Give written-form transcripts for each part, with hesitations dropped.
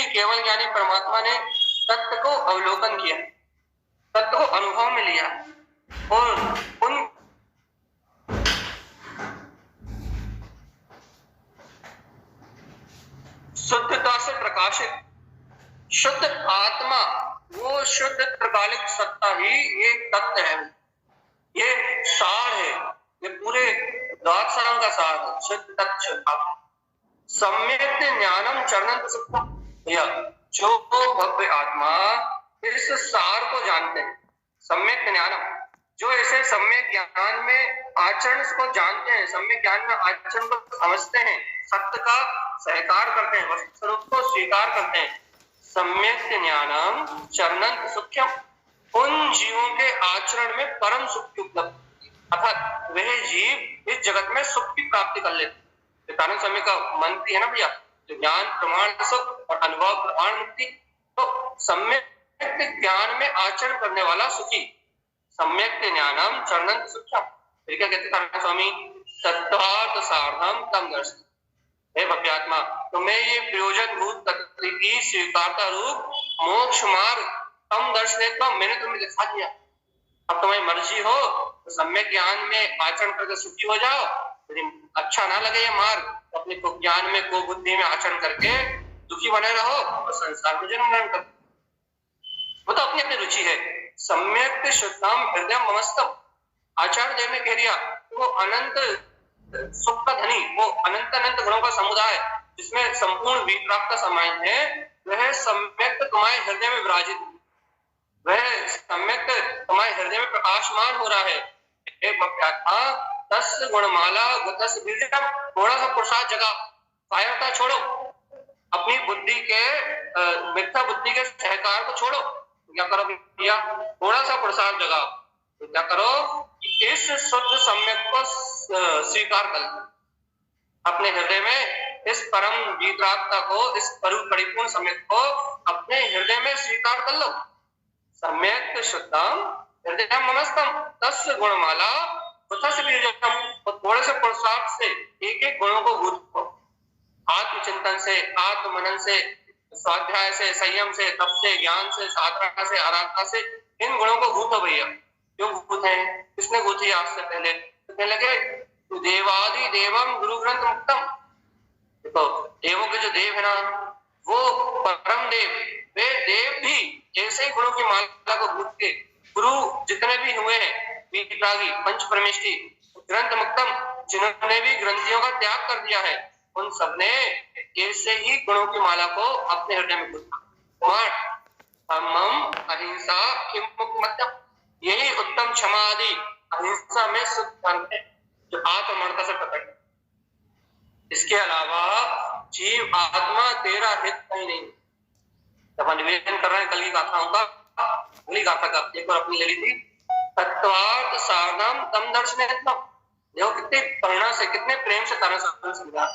केवल ज्ञानी परमात्मा ने तत्व को अवलोकन किया, तत्व को अनुभव में लिया और उन शुद्धता से प्रकाशित शुद्ध आत्मा, वो शुद्ध त्रिकालिक सत्ता ही ये तत्व है, ये सार है, ये पूरे द्वादशांग का सार है, शुद्ध तत्व। सम्यक ज्ञानम चरणन सुखम, जो भव्य आत्मा इस सार को जानते हैं, सम्यक ज्ञानम, जो ऐसे सम्यक ज्ञान में आचरण को जानते हैं, सम्यक ज्ञान में आचरण को समझते हैं, सत्य का सहकार करते हैं, वस्तु स्वरूप को स्वीकार करते हैं। सम्यक ज्ञानम चरणन सुख्यम, उन जीवों के आचरण में परम सुख की उपलब्धि, अर्थात वह जीव इस जगत में सुख की प्राप्ति कर लेते। कारण समय का मंत्री है ना भैया, जो ज्ञान प्रमाण सुख और अनुभव प्रमाण मुक्ति, तो सम्यक ज्ञान में आचरण करने वाला सुखी, सम्यक ज्ञानम चरणन सुख्यम। फिर क्या कहते कारण स्वामी, तत्वार्थ साधम तम दर्शन, हे भव्यात्मा, तुम्हें ये प्रयोजन भूत तत्व की स्वीकारता रूप मोक्ष मार्ग तम दर्शन मैंने तुम्हें दिखा दिया। अब तुम्हारी मर्जी हो तो सम्यक ज्ञान में आचरण करके सुखी हो जाओ, यदि अच्छा ना लगे ये मार्ग तो अपने को ज्ञान में को बुद्धि में आचरण करके दुखी बने रहो और संसार में जन्म ग्रहण करो। वो तो अपनी अपनी रुचि है। सम्यक शुद्धम हृदय ममस्तम, आचार्य देव ने कह दिया वो अनंत सुख का धनी, वो अनंत अनंत गुणों का समुदाय जिसमें संपूर्ण वीतराग का समायन है, वह सम्यक तुम्हारे हृदय में विराजित, वह सम्यक तुम्हारे हृदय में प्रकाशमान हो रहा है। तस् गुणमाला गतस बीजम, थोड़ा सा पुरुषार्थ जगा, कायरता छोड़ो, अपनी बुद्धि के मिथ्या बुद्धि के सहकार को छोड़ो। क्या करो भैया, थोड़ा सा पुरुषार्थ जगा, तो क्या करो, इस शुद्ध सम्यक को स्वीकार कर, अपने हृदय में इस परम वीतरागता को, इस परिपूर्ण सम्यक को अपने हृदय में स्वीकार कर लो। सम्यक शुद्धम हृदय मनस्तम तस्य गुणमाला तस्य बीजम, थोड़े से पुरुषार्थ से एक एक गुणों को गूंथो, आत्मचिंतन से, आत्म मनन से, स्वाध्याय से, संयम से, तप से, ज्ञान से, साधना से, आराधना से इन गुणों को गूंथो भैया। क्यों गूंथे? किसने गूंथी आज से पहले? तो कहने लगे देवादि देवम गुरु ग्रंथ मुक्तम, देखो देवों के जो देव है ना, वो परम देव, वे देव भी ऐसे ही गुणों की माला को गूंथ के, गुरु जितने भी हुए हैं वीतरागी पंच परमेष्ठी, ग्रंथ मुक्तम, जिन्होंने भी ग्रंथियों का त्याग कर दिया है, उन सबने ऐसे ही गुणों की माला को अपने हृदय में गूंथा। अहिंसा किम, यही उत्तम क्षमा आदि अहिंसा में सुख धर्म है जो आत्ममर्ता से प्रकट है। इसके अलावा जीव आत्मा तेरा हित कहीं नहीं। जब निवेदन कर रहे हैं कल की गाथाओं का, अगली गाथा का एक बार अपनी ले ली थी, तत्वार्थ साधनम तम दर्शनेत्तम, देखो कितने प्रेरणा से, कितने प्रेम से तारा समझा,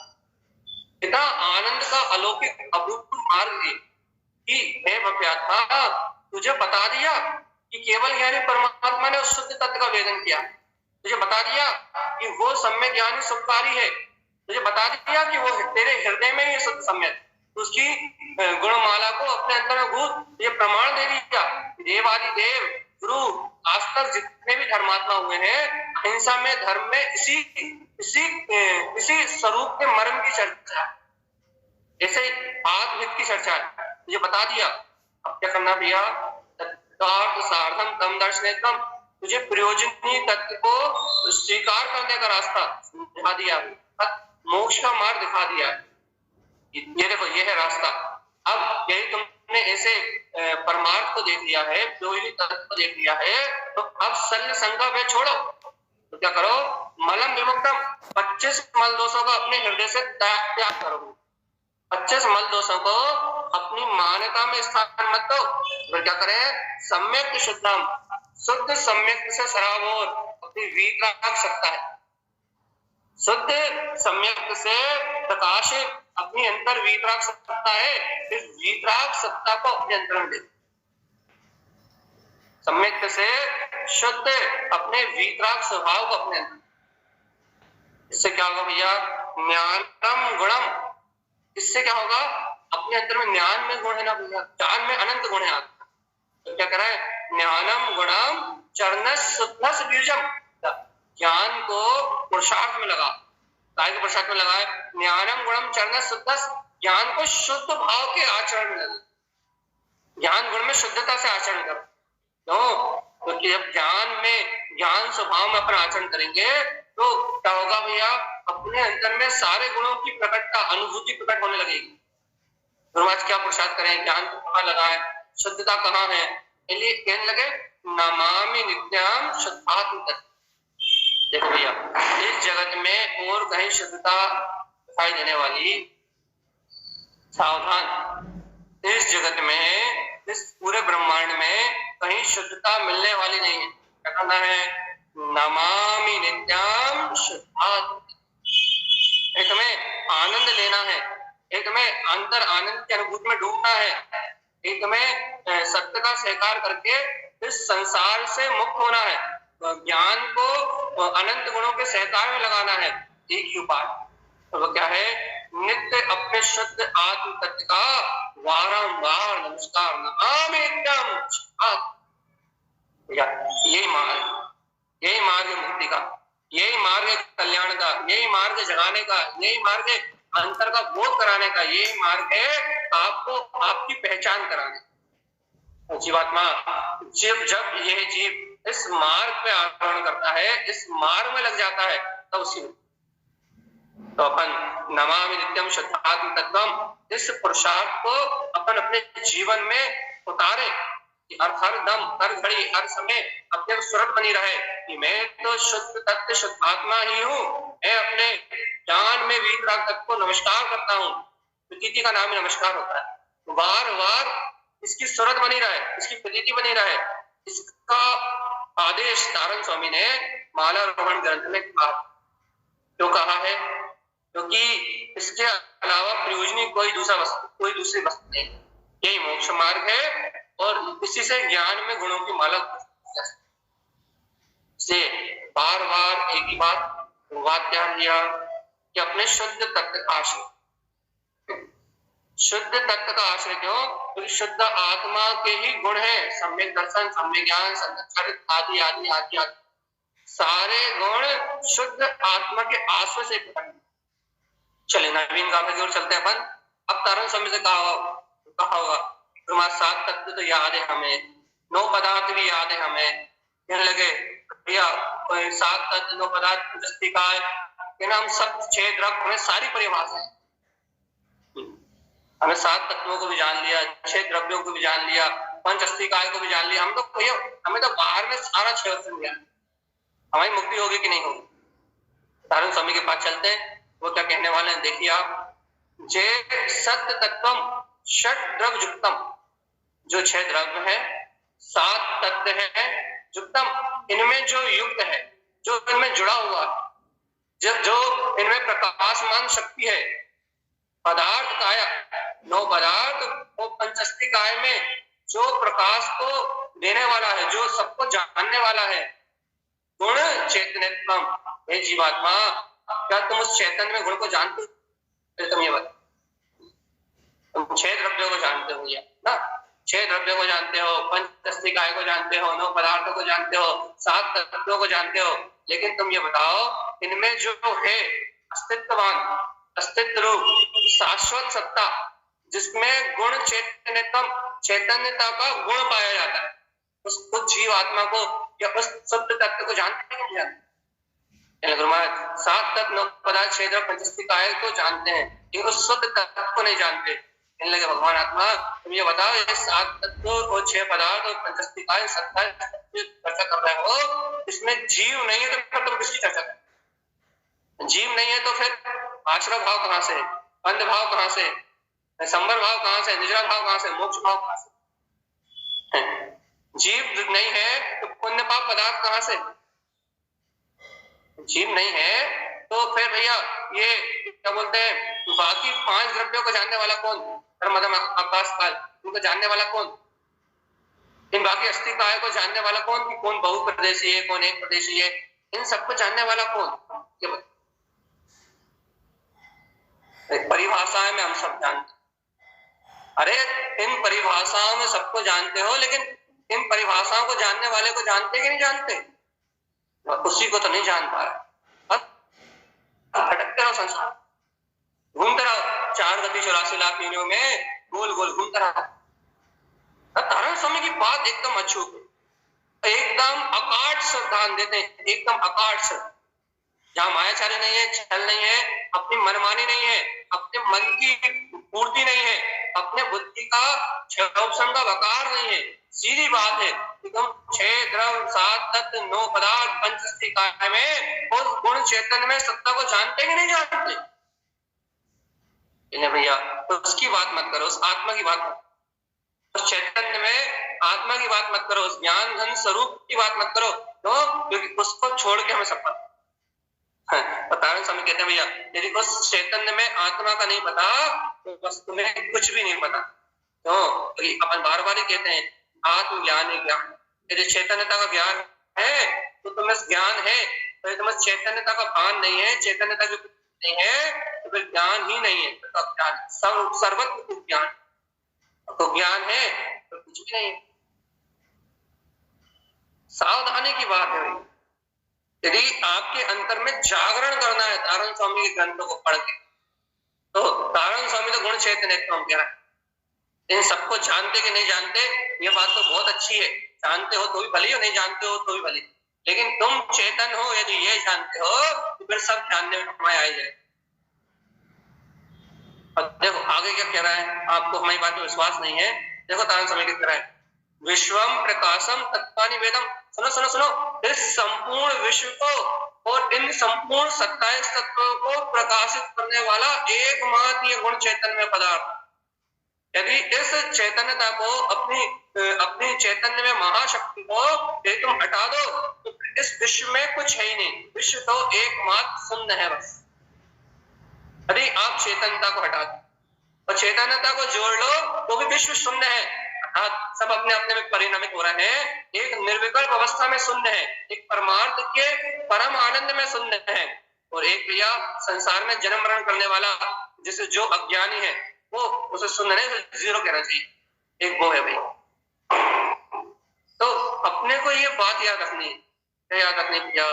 इतना आनंद का अलौकिक अभूतपूर्व मार्ग है कि हे भव्यात्मा, तुझे बता दिया कि केवल ज्ञानी परमात्मा ने उस शुद्ध तत्व का वेदन किया, तुझे बता दिया कि वो सम्यक ज्ञानी सुखकारी है, तुझे बता दिया कि वो तेरे हृदय में ही शुद्ध सम्यक, उसकी गुणमाला को अपने अंदर में गूंथ, ये प्रमाण दे दिया। देव आदि देव गुरु आज तक जितने भी धर्मात्मा हुए हैं, अहिंसा में, धर्म में इसी स्वरूप के मर्म की चर्चा, ऐसे आत्महित की चर्चा है, ये बता दिया। अब क्या करना भैया, सार्थम तम दर्शनेत्तम, तुझे प्रयोजनीय तत्व को स्वीकार करने का रास्ता दिखा दिया, मोक्ष का मार्ग दिखा दिया। ये देखो, ये है रास्ता। अब यही तुमने ऐसे परमार्थ को देख लिया है, प्रयोजनीय तत्व को देख लिया है, तो अब शल्य संगा वे छोड़ो। तो क्या करो, मलम विमुक्तम, 25 मल दोषों का अपने हृदय से त्याग करो। 25 मल दोषों को अपनी मान्यता में स्थान मत दो। तो क्या करें, सम्यक शुद्धम, शुद्ध सम्यक से सराबोर अपनी वीतराग सत्ता है, शुद्ध सम्यक से प्रकाशित अपनी अंतर वीतराग सत्ता है, इस वीतराग सत्ता को अपने अंतर में दे, सम्यक से शुद्ध अपने वीतराग स्वभाव को अपने अंदर। इससे क्या होगा भैया, ज्ञानम गुणम, इससे क्या होगा, अपने अंदर में ज्ञान में गुण है ना भैया, ज्ञान में अनंत गुण है। तो क्या कह रहा है, ज्ञानम गुणम चरणस शुद्धस बीजम, ज्ञान को पुरुषार्थ में लगा, काय के पुरुषार्थ में लगा है, ज्ञानम गुणम चरणस शुद्धस, ज्ञान को शुद्ध भाव के आचरण में लगा, ज्ञान गुण में शुद्धता से आचरण कर। क्यों? क्योंकि जब ज्ञान में, ज्ञान स्वभाव में अपन आचरण करेंगे तो क्या होगा भैया, अपने अंदर में सारे गुणों की प्रकटता, अनुभूति प्रकट होने लगेगी। तो आज क्या पुरुषार्थ करें, ज्ञान को कहाँ लगाए, शुद्धता कहाँ है, इसलिए कहने लगे नमामि नित्यम शुद्धात्म तत्व। देखो भैया, इस जगत में और कहीं शुद्धता दिखाई देने वाली, सावधान, इस जगत में, इस पूरे ब्रह्मांड में कहीं शुद्धता मिलने वाली नहीं है। क्या कहना है, नमामि नित्यम शुद्धात्म। एक में आनंद लेना है, एक में अंतर आनंद की अनुभूति में डूबना है, एक में सत्य का स्वीकार करके इस संसार से मुक्त होना है, ज्ञान को अनंत गुणों के सहकार में लगाना है। एक ही उपाय, तो वो क्या है, नित्य अपने शुद्ध आत्म तत्व का वारंवार नमस्कार, नमामि नित्यम शुद्धात्म। यही मार्ग है मुक्ति का, यही मार्ग है कल्याण का, यही मार्ग है जगाने का, यही मार्ग है अंतर का बोध कराने का, यही मार्ग है आपको आपकी पहचान कराने। जीवात्मा जब यह जीव इस मार्ग पे आरोहण करता है, इस मार्ग में लग जाता है, तब उसी, तो अपन नमामि नित्यम शुद्धात्म तत्वम, इस पुरुषार्थ को अपन अपने जीवन में उतारे कि हर दम, हर घड़ी, हर समय अपने सुरत बनी रहे कि मैं तो शुद्ध तत्व शुद्धात्मा ही हूँ, मैं अपने ज्ञान में वीतराग तत्व को नमस्कार करता हूँ। प्रतीति का नाम ही नमस्कार होता है। बार बार इसकी सुरत बनी रहे, इसकी प्रतीति बनी रहे, इसका आदेश नारायण स्वामी ने माला रोहण ग्रंथ में कहा। क्यों कहा है? क्योंकि इसके अलावा प्रयोजनी कोई दूसरी वस्तु नहीं, यही मोक्ष मार्ग है और इसी से ज्ञान में गुणों की माला से बार बार एक ही बात ध्यान दिया कि अपने शुद्ध तत्व का आश्रय, शुद्ध तत्व का आश्रय क्यों? क्योंकि शुद्ध आत्मा के ही गुण है, सम्यक दर्शन, सम्यक ज्ञान, सम्यक आदि आदि आदि आदि सारे गुण शुद्ध आत्मा के आश्रय से प्रकट। चले नवीन गाथा की ओर चलते हैं अपन। अब तारण स्वामी से कहा होगा तुम्हारा 7 तत्व तो याद है हमें, 9 पदार्थ भी याद है हमें। कहने लगे भैया 7 तत्व 9 पदार्थ दस्तिकाय, हम सब 6 द्रव्य, हमें सारी परिभाषा है, हमें 7 तत्वों को भी जान लिया, 6 द्रव्यों को भी जान लिया, 5 अस्तिकाय को भी जान लिया। हम तो भैया हमें तो बाहर में सारा 6 वचन ज्ञान, हमारी मुक्ति होगी कि नहीं होगी? तारण स्वामी के पास चलते हैं, वो क्या कहने वाले हैं देखिए आप। जे सत्य तत्वम षट द्रव्य युक्तम, जो 6 द्रव्य है, 7 तत्व है युक्तम, इनमें जो युक्त है, जो इनमें जुड़ा हुआ है, जो इनमें प्रकाशमान शक्ति है, पदार्थ काय 9 पदार्थ और पंचस्तिकाय में जो प्रकाश को देने वाला है, जो सबको जानने वाला है, गुण चैतन्यत्वम। हे जीवात्मा, क्या तुम उस चैतन्य में गुण को जानते हो? तुम ये बता, तुम 6 द्रव्यों को जानते हो या ना, 6 द्रव्यों को जानते हो, पंचस्तिकाय को जानते हो, 9 पदार्थों को जानते हो, 7 तत्वों को जानते हो, लेकिन तुम ये बताओ इनमें जो है अस्तित्ववान, अस्तित्व रूप, शाश्वत सत्ता, जिसमें गुण चैतन्यता का गुण पाया जाता है, उस जीव आत्मा को या उस शुद्ध तत्व को जानते हैं? नहीं जानते। 7 तत्व 9 पदार्थ 6 द्रव्य पंचस्तिकाय को जानते हैं, लेकिन उस शुद्ध तत्व को नहीं जानते। कहने लगे भगवान आत्मा, तुम ये बताओ ये 7 तत्व और 6 पदार्थ और पंचस्तिकाय सत्ता चर्चा कर रहे हो, इसमें जीव नहीं है तो तुम किसकी चर्चा कर? जीव नहीं है तो फिर आश्रय भाव कहाँ से, अंध भाव कहाँ से, संबर भाव कहाँ से, निजरा भाव कहाँ से, मोक्ष भाव कहाँ से? जीव नहीं है तो पुण्य पाप पदार्थ कहाँ से? जीव नहीं है तो फिर भैया ये क्या बोलते हैं, बाकी 5 द्रव्यों को जानने वाला कौन? धर्म आकाश काल, उनको जानने वाला कौन? इन बाकी अस्तिकाय को जानने वाला कौन कि कौन बहुप्रदेशी है, कौन एक प्रदेशी है, इन सबको जानने वाला कौन? ये परिभाषाएं में हम सब जानते, अरे इन परिभाषाओं में सबको जानते हो, लेकिन इन परिभाषाओं को जानने वाले को जानते कि नहीं जानते? उसी को तो नहीं जान पा रहे, भटकते रहो संसार, घूमते रहो 4 गति 84 लाख योनियों में गोल गोल घूमते रहो। तारण स्वामी की बात एकदम अछूत, एकदम अकाट सिद्धांत देते हैं, एकदम अकाट सिद्धांत, जहां मायाचारी नहीं है, छल नहीं है, अपनी मनमानी नहीं है, अपने मन की पूर्ति नहीं है, अपने बुद्धि का क्षयोपशम का वकार नहीं है। सीधी बात है कि तुम 6 द्रव्य 7 तत्व 9 पदार्थ पंचस्थी काय में उस गुण चैतन्य में सत्ता को जानते कि नहीं जानते? भैया उसकी बात मत करो, उस आत्मा की बात मत, उस चैतन्य में आत्मा की बात मत करो, उस ज्ञान घन स्वरूप की बात मत करो, तो क्योंकि उसको छोड़ के हमें सब पता। तारण स्वामी कहते हैं भैया यदि उस चैतन्य में आत्मा का नहीं पता तो बस तुम्हें कुछ भी नहीं पता। तो अपन बार बार ही कहते हैं आत्मज्ञान है ज्ञान। यदि चैतन्यता का ज्ञान है तो तुम्हें ज्ञान है, तो तुम्हें चैतन्यता का भान नहीं है, चैतन्यता की नहीं है तो फिर ज्ञान ही नहीं है, तो ज्ञान सर्वत्र ज्ञान, तो ज्ञान है तो कुछ भी नहीं है। सावधानी की बात है भाई, यदि आपके अंतर में जागरण करना है तारण स्वामी के ग्रंथों को पढ़ के, तो तारण स्वामी तो गुण चैतन्य हम कह रहे हैं। इन सबको जानते कि नहीं जानते ये बात तो बहुत अच्छी है, जानते हो तो भी भली हो, नहीं जानते हो तो भी भली, लेकिन तुम चेतन हो यदि ये जानते हो तो फिर सब जानने में हमारे आ जाए। और देखो आगे क्या कह रहा है, आपको हमारी बात में विश्वास नहीं है, देखो तारण स्वामी क्या कह रहा है, विश्वम प्रकाशम तत्वानि वेदम। सुनो सुनो सुनो, इस संपूर्ण विश्व को और इन संपूर्ण 27 तत्वों को प्रकाशित करने वाला एकमात्र ये गुण चैतन्य पदार्थ। यदि इस चैतन्यता को अपनी चैतन्य में महाशक्ति को यदि तुम हटा दो तो इस विश्व में कुछ है ही नहीं, विश्व तो एकमात्र शून्य है बस। यदि आप चैतन्यता को हटा दो और चैतन्यता को जोड़ लो तो भी विश्व शून्य है, सब अपने अपने में परिणमित हो रहे हैं, एक निर्विकल्प अवस्था में शून्य है, एक परमार्थ के परम आनंद में शून्य है, और एक भैया संसार में जन्म मरण करने वाला जिसे जो अज्ञानी है वो उसे शून्य नहीं, जीरो कहना चाहिए, एक वो है भाई। तो अपने को ये बात याद रखनी है, क्या याद रखनी भैया,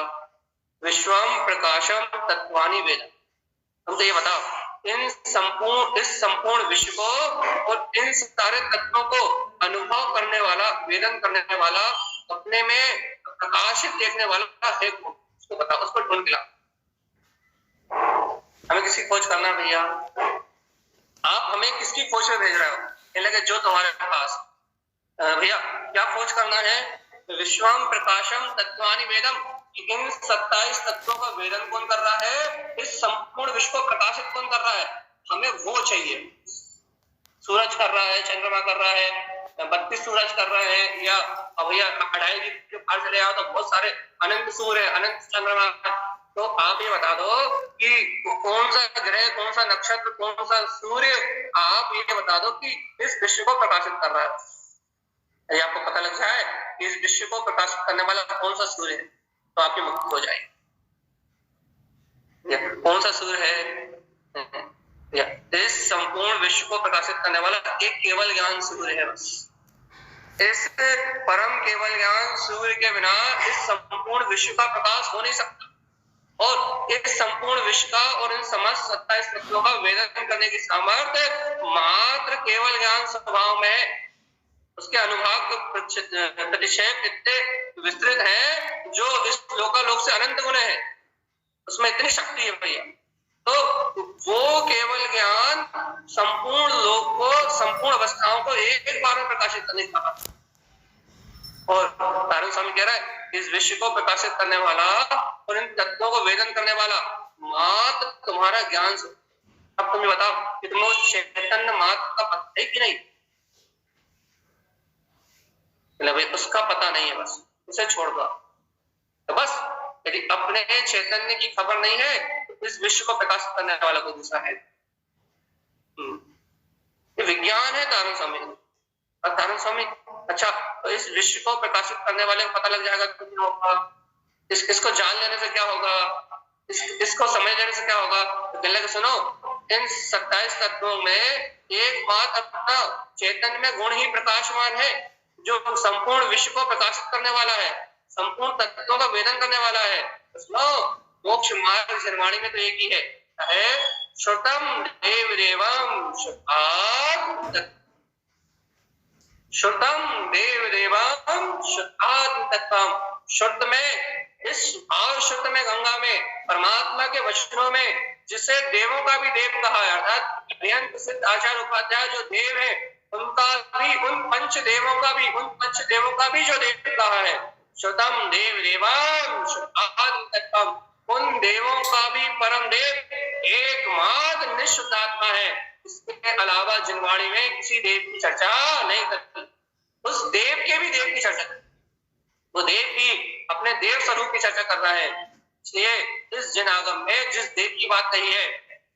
विश्वम प्रकाशम तत्वानि वेदम। हमको ये बताओ इस संपूर्ण विश्व को और इन सारे तत्वों को अनुभव करने वाला, वेदन करने वाला, अपने में प्रकाशित देखने वाला है कौन, उसको बताओ, उसको ढूंढ के लाओ। हमें किसकी खोज करना भैया, आप हमें किसकी खोज में भेज रहे हो, लगे जो तुम्हारे पास भैया क्या खोज करना है, विश्वम प्रकाशम तत्वानि वेदम, इन 27 तत्वों का वेदन कौन कर रहा है, इस संपूर्ण विश्व को प्रकाशित कौन कर रहा है, हमें वो चाहिए। सूरज कर रहा है, चंद्रमा कर रहा है, 32 सूरज कर रहे हैं, या भैया 2.5 के पार चले आओ तो बहुत सारे अनंत सूर्य, अनंत चंद्रमा। तो आप ये बता दो कि कौन सा ग्रह, कौन सा नक्षत्र, कौन सा सूर्य, आप ये बता दो कि इस विश्व को प्रकाशित कर रहा है। आपको पता लग जाए कि इस विश्व को प्रकाशित करने वाला कौन सा सूर्य है तो आपकी मुक्ति हो जाएगी। कौन सा सूर्य है, इस संपूर्ण विश्व को प्रकाशित करने वाला एक केवल ज्ञान सूर्य है बस। इस परम केवल ज्ञान सूर्य के बिना इस संपूर्ण विश्व का प्रकाश हो नहीं सकता, और इस संपूर्ण विश्व का और इन समस्त 27 तत्वों का वेदन करने की सामर्थ्य मात्र केवल ज्ञान स्वभाव में है। उसके अनुभाग प्रतिशय इतने विस्तृत है जो इस लोकालोक से अनंत गुण है, उसमें इतनी शक्ति है भैया। तो वो केवल ज्ञान संपूर्ण लोक को, संपूर्ण अवस्थाओं को एक बार में प्रकाशित करने का, और तारण स्वामी कह रहा है इस विश्व को प्रकाशित करने वाला और इन तत्वों को वेदन करने वाला मात्र तुम्हारा ज्ञान। अब तुम्हें बताओ कि तुम्हें उस चैतन्य मात्र का पता है कि नहीं, भाई उसका पता नहीं है, बस उसे छोड़ दो। तो बस यदि अपने चैतन्य की खबर नहीं है तो इस विश्व को प्रकाशित करने वाला कोई दूसरा है। ये विज्ञान है तारण स्वामी। और तारण स्वामी अच्छा तो इस विश्व को प्रकाशित करने वाले को पता लग जाएगा तो क्या होगा, इसको जान लेने से क्या होगा, इसको समझ लेने से क्या होगा। तो कहने लगे सुनो इन 27 तत्वों में एकमात्र अपना चैतन्य में गुण ही प्रकाशमान है, जो संपूर्ण विश्व को प्रकाशित करने वाला है, संपूर्ण तत्वों का वेदन करने वाला है। मोक्ष मार्ग निर्वाणी में तो एक ही है श्रुतम देव देवम शुद्धात्म, श्रुतम देव देवम शुद्धात्म तत्वम। श्रुत में, इस भाव श्रुत में, गंगा में, परमात्मा के वचनों में, जिसे देवों का भी देव कहा है, अर्थात अत्यंत सिद्ध आचार्य उपाध्याय जो देव है, उनका भी, उन पंच देवों का भी जो देव कहा है, श्रुतम देव देवम शुद्धात्म तत्वम, उन देवों का भी परम देव एकमात्र निःशुद्ध आत्मा है। इसके अलावा जिनवाणी में किसी देव की चर्चा नहीं करती। उस देव के भी देव की चर्चा, वो देव भी अपने देव स्वरूप की चर्चा कर रहा है। इसलिए इस जिनागम में जिस देव की बात कही है,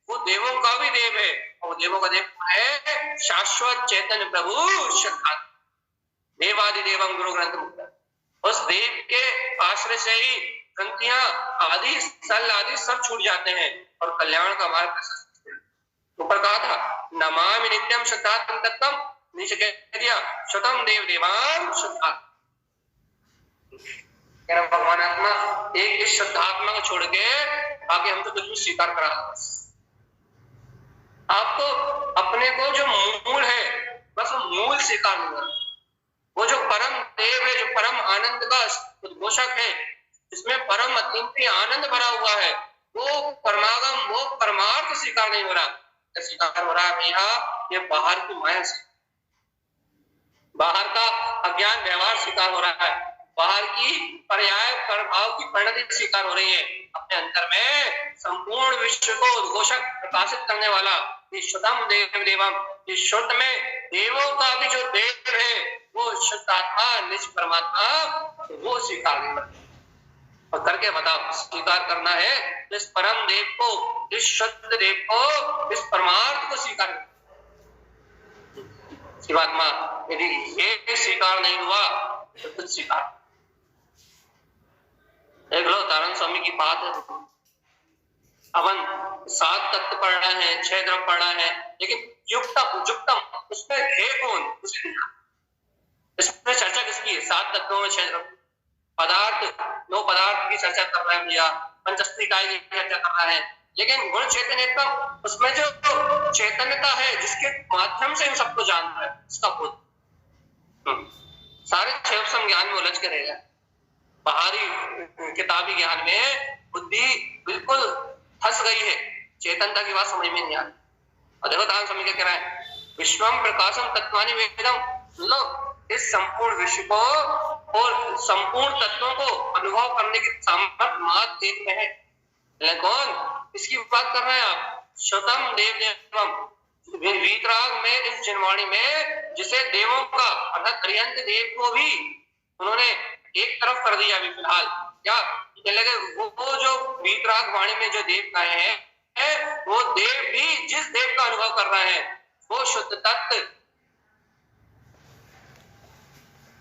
वो देवों का भी देव है, और देवों का देव है शाश्वत चैतन्य प्रभु शुद्धात्मा, देवादि देवम गुरु ग्रंथ मुक्त। उस देव के आश्रय से ही ग्रंथियां आदि सल आदि सब छूट जाते हैं और कल्याण का मार्ग प्रशस्त। ऊपर कहा था नमामि नित्यम शुद्धात्म तत्वम, नीचे कह दिया शुद्धम देव देवाम शुद्धात्मा। भगवान आत्मा एक इस शुद्धात्मा को छोड़ के आगे हम तो कुछ भी स्वीकार करा। आपको अपने को जो मूल है, बस वो मूल स्वीकार नहीं करना। वो जो परम देव है, जो परम आनंद का उद्घोषक है, जिसमें परम अत्यंत आनंद भरा हुआ है, वो परमागम, वो परमार्थ स्वीकार नहीं हो रहा। स्वीकार हो रहा है यहाँ ये बाहर की माया से, बाहर का अज्ञान व्यवहार स्वीकार हो रहा है, बाहर की पर्याय प्रभाव की परिणति स्वीकार हो रही है। अपने अंतर में संपूर्ण विश्व को उद्घोषक प्रकाशित करने वाला शुद्धम देव देवम, इस शुद्ध में देवों का भी जो देव है, वो शुद्ध आत्मा निज परमात्मा, वो स्वीकार नहीं करता। और करके बताओ, स्वीकार करना है इस परम देव को, इस शुद्ध देव को, इस परमार्थ को स्वीकार। शिवात्मा यदि ये स्वीकार नहीं हुआ तो कुछ स्वीकार। देख लो तारण स्वामी की बात है, अपन 7 तत्व पढ़ना है, 6 द्रव्य पढ़ना है, लेकिन युक्तम उसमें है कौन, इसमें चर्चा किसकी है? 7 तत्वों में 6 द्रव्य, पदार्थ 9 पदार्थ की चर्चा कर रहे हैं भैया, पंचस्थिकाय की चर्चा कर रहा है, लेकिन गुण चैतन्यता उसमें जो चैतन्यता है जिसके माध्यम से इन सबको जानता है, उसका बोध सारे 6 ज्ञान में उलझ के रहेगा। बाहरी किताबी ज्ञान में बुद्धि बिल्कुल फंस गई है, चेतनता की बात समझ में नहीं आती। और देखो तारण स्वामी क्या कह रहा है, विश्वम प्रकाशम तत्वानि वेदम, लो इस संपूर्ण विश्व को और संपूर्ण तत्वों को अनुभव करने की सामर्थ्य मात्र एक में है। लेकिन कौन इसकी बात कर रहे हैं आप? श्रुतम देव देवम, वीतराग में, इस जिनवाणी में, जिसे देवों का अर्थात अरिहंत देव को भी उन्होंने एक तरफ कर दिया अभी फिलहाल। क्या लगे, वो जो वीतराग वाणी में जो देव कहे हैं, वो देव भी जिस देव का अनुभव कर रहे हैं वो शुद्ध तत्व,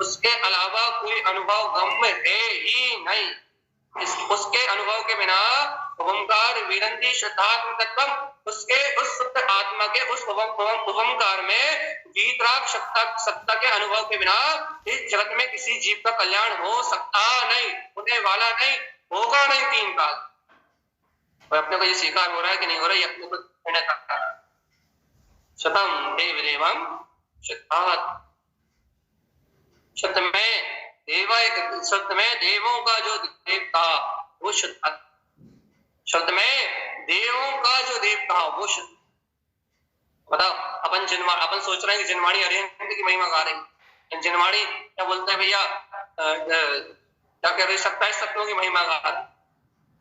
उसके अलावा कोई अनुभव गम्य है ही नहीं। उसके अनुभव के बिना ओंकार विरंती शुद्धात्म तत्वम, उसके उस शुद्ध आत्मा के उस ओंकार में वीतराग सत्ता के अनुभव के बिना इस जगत में किसी जीव का कल्याण हो सकता नहीं, होने वाला नहीं, होगा नहीं 3 काल। और अपने को ये स्वीकार हो रहा है कि नहीं हो रहा है, अपने को निर्णय करता है। शतम देव देवम शुद्धात्मा, शुद्ध में देवों का जो देव था वो शुद्ध, शुद्ध में देवों का जो देव था वो शुद्ध। बताओ, अपन सोच रहे हैं कि जिनवाणी अरिहंत की महिमा गा रही, जिनवाणी क्या बोलते हैं भैया, क्या कह रही, 27 तत्वों की महिमा गा रही।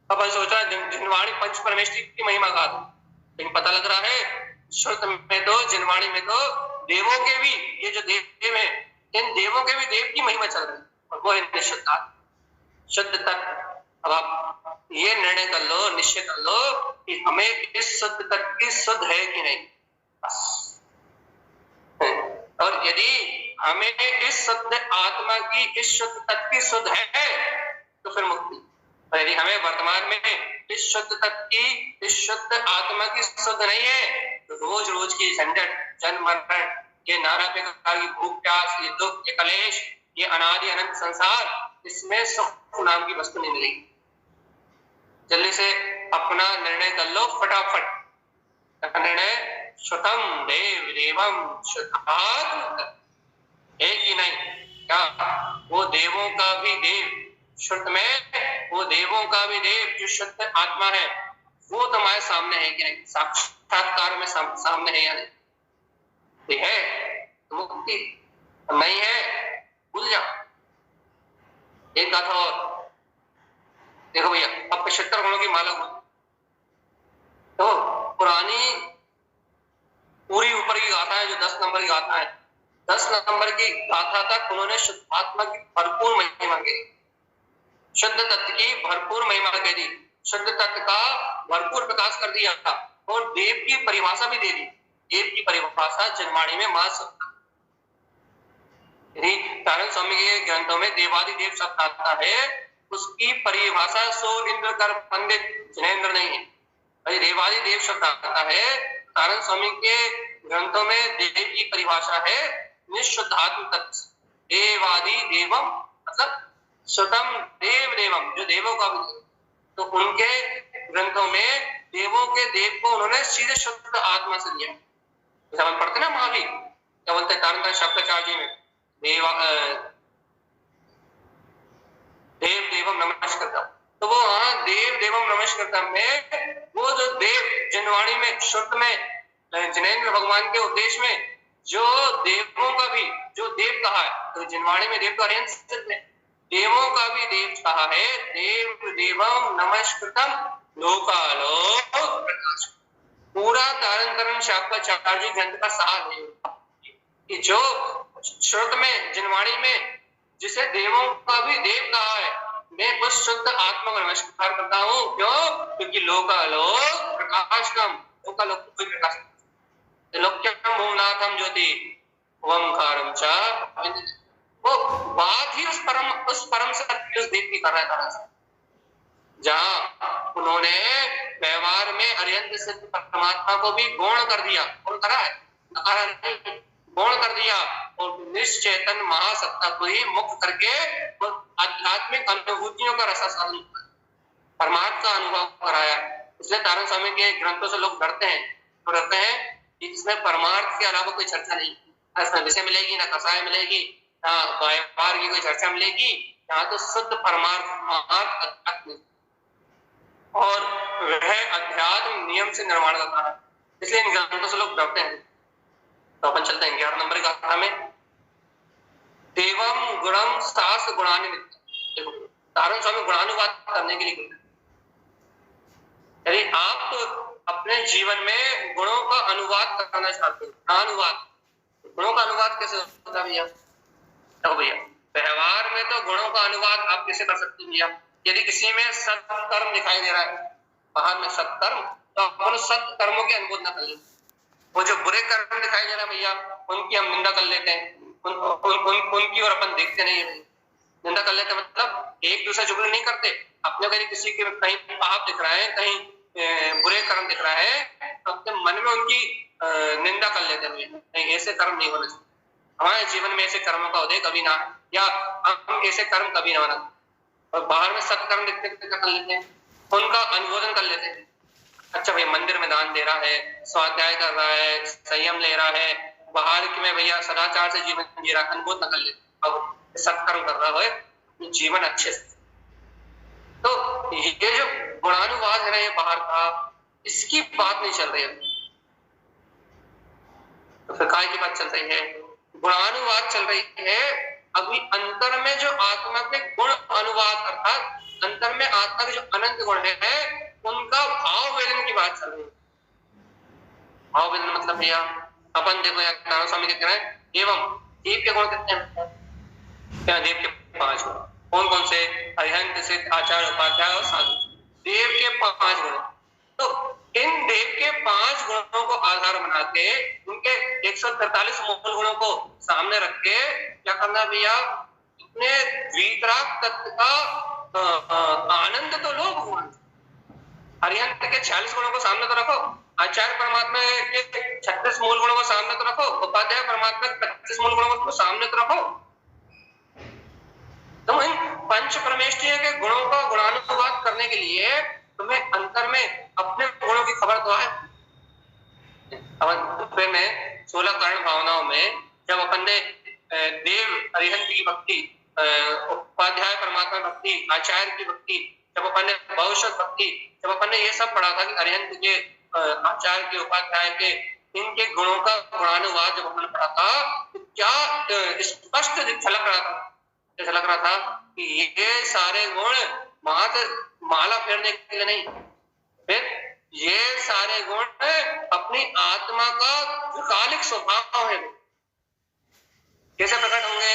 अपन सोच रहे हैं जिनवाणी पंच परमेश्वरी की महिमा गा रही, लेकिन पता लग रहा है शुद्ध में तो, जिनवाणी में तो देवों के भी, ये जो देव है, इन देवों के भी देव की महिमा चल रही है, और वो है शुद्ध तत्व। अब आप ये निर्णय कर लो, निश्चय कर लो कि हमें इस शुद्ध तत्व की शुद्ध है कि नहीं, और यदि हमें इस शुद्ध आत्मा की, इस शुद्ध तत्व की शुद्ध है तो फिर मुक्ति। और यदि हमें वर्तमान में इस शुद्ध तत्व की, इस शुद्ध आत्मा की शुद्ध नहीं है तो रोज रोज की झंझट, जन्म मरण, ये नाना प्रकार की भूख प्यास, ये दुख, ये कलेश, ये अनादि अनंत संसार, इसमें सुख नाम की वस्तु नहीं मिलेगी। जल्दी से अपना निर्णय कर लो फटाफट। निर्णय श्रुतम देव देवम शुद्धात्म, एक ही नहीं, क्या वो देवों का भी देव, शुद्ध में वो देवों का भी देव जो शुद्ध आत्मा है वो तुम्हारे सामने है कि नहीं, साक्षात्कार में सामने है या नहीं? है तो मुक्ति, नहीं है भूल जाओ। एक गाथा और देखो भैया, अब 75 गुणों की माला हो तो पुरानी पूरी ऊपर की गाथा है जो 10 नंबर की गाथा है, 10 नंबर की गाथा तक उन्होंने शुद्धात्मा की भरपूर महिमा कही, शुद्ध तत्व की भरपूर महिमा कह दी, शुद्ध तत्व का भरपूर प्रकाश कर दिया था और देव की परिभाषा भी दे दी। देव की परिभाषा जनवाणी में मां शब्द, यदि तारण स्वामी के ग्रंथों में देवादि देव शब्द आता है उसकी परिभाषा सो इंद्र कर पंडित जिनेन्द्र नहीं है। यदि देवादि देव शब्द आता है तारण स्वामी के ग्रंथों में देव की परिभाषा है निःशुद्ध आत्म तत्व, देवादि देवम मतलब शुद्धम देव देवम, जो देवों का भी, तो उनके ग्रंथों में देवों के देव को उन्होंने सीधे शुद्ध आत्मा से लिया। जैसे हम पढ़ते ना महावीर क्या बोलते तारण शब्दाचार्य में देव देवम नमस्कृतम, तो वो हाँ देव देवम नमस्कृतम में वो जो देव जनवाणी में शुद्ध में जिनेन्द्र भगवान के उपदेश में जो देवों का भी जो देव कहा है, तो जनवाणी में देव तो अरिहंत सिद्ध है, देवों का भी देव कहा है, देव देवम नमस्कृतम लोकालोक प्रकाश। पूरा तारण तारण शाक्ताचार्य ग्रंथ का सार है कि जो श्रुत में जनवाणी में जिसे देवों का भी देव कहा है, मैं उस शुद्ध आत्मा को नमस्कार करता हूँ। क्यों? क्योंकि लोकालोक प्रकाशकम, लोकालोक कोई प्रकाश, लोक्यम भूमनाथम ज्योति ओंकारम च, वो बात ही उस परम सत्य उस देव की कर रहा है, जहां उन्होंने व्यवहार में अरिहंत सिद्ध परमात्मा को भी गौण कर दिया और करा है, नकारा नहीं, गौण कर दिया और निश्चेतन महासत्ता को ही मुक्त करके आध्यात्मिक अनुभूतियों का रसास्वादन परमात्मा का अनुभव कराया। इसलिए तारण स्वामी के ग्रंथों से लोग डरते हैं, तो डरते हैं कि इसमें परमार्थ के अलावा कोई चर्चा नहीं, इसमें विषय मिलेगी ना कसाय मिलेगी ना व्यवहार की कोई चर्चा मिलेगी, यहाँ तो शुद्ध परमार्थ अध्यात्म और वह अध्यात्म नियम से निर्माण का कारण, इसलिए इन ग्रंथों से लोग डरते हैं। तो अपन चलते हैं 11 नंबर गाथा में, देवम गुणम सास गुणानि नित्यम। देखो तारण स्वामी गुणानुवाद करने के लिए, यदि आप अपने जीवन में गुणों का अनुवाद करना चाहते हो, गुणानुवाद, गुणों का अनुवाद कैसे होता है भैया? तो भैया व्यवहार में तो गुणों का अनुवाद आप कैसे कर सकते हैं भैया? यदि किसी में सत्कर्म दिखाई दे रहा है बाहर में सत्कर्म, तो अपन सत्कर्मों की अनुमोदना कर लेते, वो जो बुरे कर्म दिखाई दे रहा है भैया उनकी हम निंदा कर लेते हैं, उनकी और अपन देखते नहीं है, निंदा कर लेते, मतलब एक दूसरे चुगली नहीं करते। अपने कहीं किसी के कहीं पाप दिख रहा है, कहीं बुरे कर्म दिख रहा है, तो अपने मन में उनकी निंदा कर लेते हैं, नहीं ऐसे कर्म नहीं होने चाहिए, हमारे जीवन में ऐसे कर्मों का उदय कभी ना, या हम ऐसे कर्म कभी ना होना, और बाहर में सत्कर्म दिखते कर लेते हैं, उनका अनुमोदन कर लेते हैं। अच्छा भैया मंदिर में दान दे रहा है, स्वाध्याय कर रहा है, संयम ले रहा है, बाहर की में भैया सदाचार से जीवन जी रहा, अनुमोदन कर लेते, अब सत्कर्म कर रहा है जीवन अच्छे से। तो ये जो गुणानुवाद है ना ये बाहर का, इसकी बात नहीं चल रही है, तो फिर काय की बात चल रही है? गुणानुवाद चल रही है अभी अंतर में जो आत्मा के गुण अनुवाद, अर्थात अंतर में आत्मा के जो अनंत गुण है उनका भाव वेदन की बात चल रही है। भाव वेदन मतलब भैया अपन देखो यार तारण स्वामी कहते हैं एवं देव के गुण कितने हैं? क्या देव के 5 गुण, कौन कौन से? अरिहंत सिद्ध आचार्य उपाध्याय और साधु, देव के 5 गुण। तो इन देव के 5 गुणों को आधार बना के उनके 143 मूल गुणों को सामने रख के क्या करना भैया? अपने वीतराग तत्व का आनंद तो लो भगवान, अरिहंत के 46 गुणों को सामने तो रखो, आचार्य परमात्मा के 36 मूल गुणों को सामने तो रखो, उपाध्याय परमात्मा के 25 मूल गुणों को सामने तो रखो। तो इन पंच परमेष्ठियों के गुणों का गुणानुवाद करने के लिए तुम्हें अंतर में अपने गुणों की खबर तो है। में 16 कर्ण भावनाओं में जब अपन ने देव अरिहंत की भक्ति, उपाध्याय परमात्मा भक्ति, आचार्य की भक्ति, जब अपन ने भविष्य भक्ति, जब अपन ने ये सब पढ़ा था कि अरिहंत के, आचार्य के, उपाध्याय के, इनके गुणों का गुणानुवाद जब अपन पढ़ा था तो क्या स्पष्ट झलक रहा था कि ये सारे गुण मात्र माला फेरने के लिए नहीं, फिर ये सारे गुण अपनी आत्मा का त्रिकालिक स्वभाव है। कैसे प्रकट होंगे?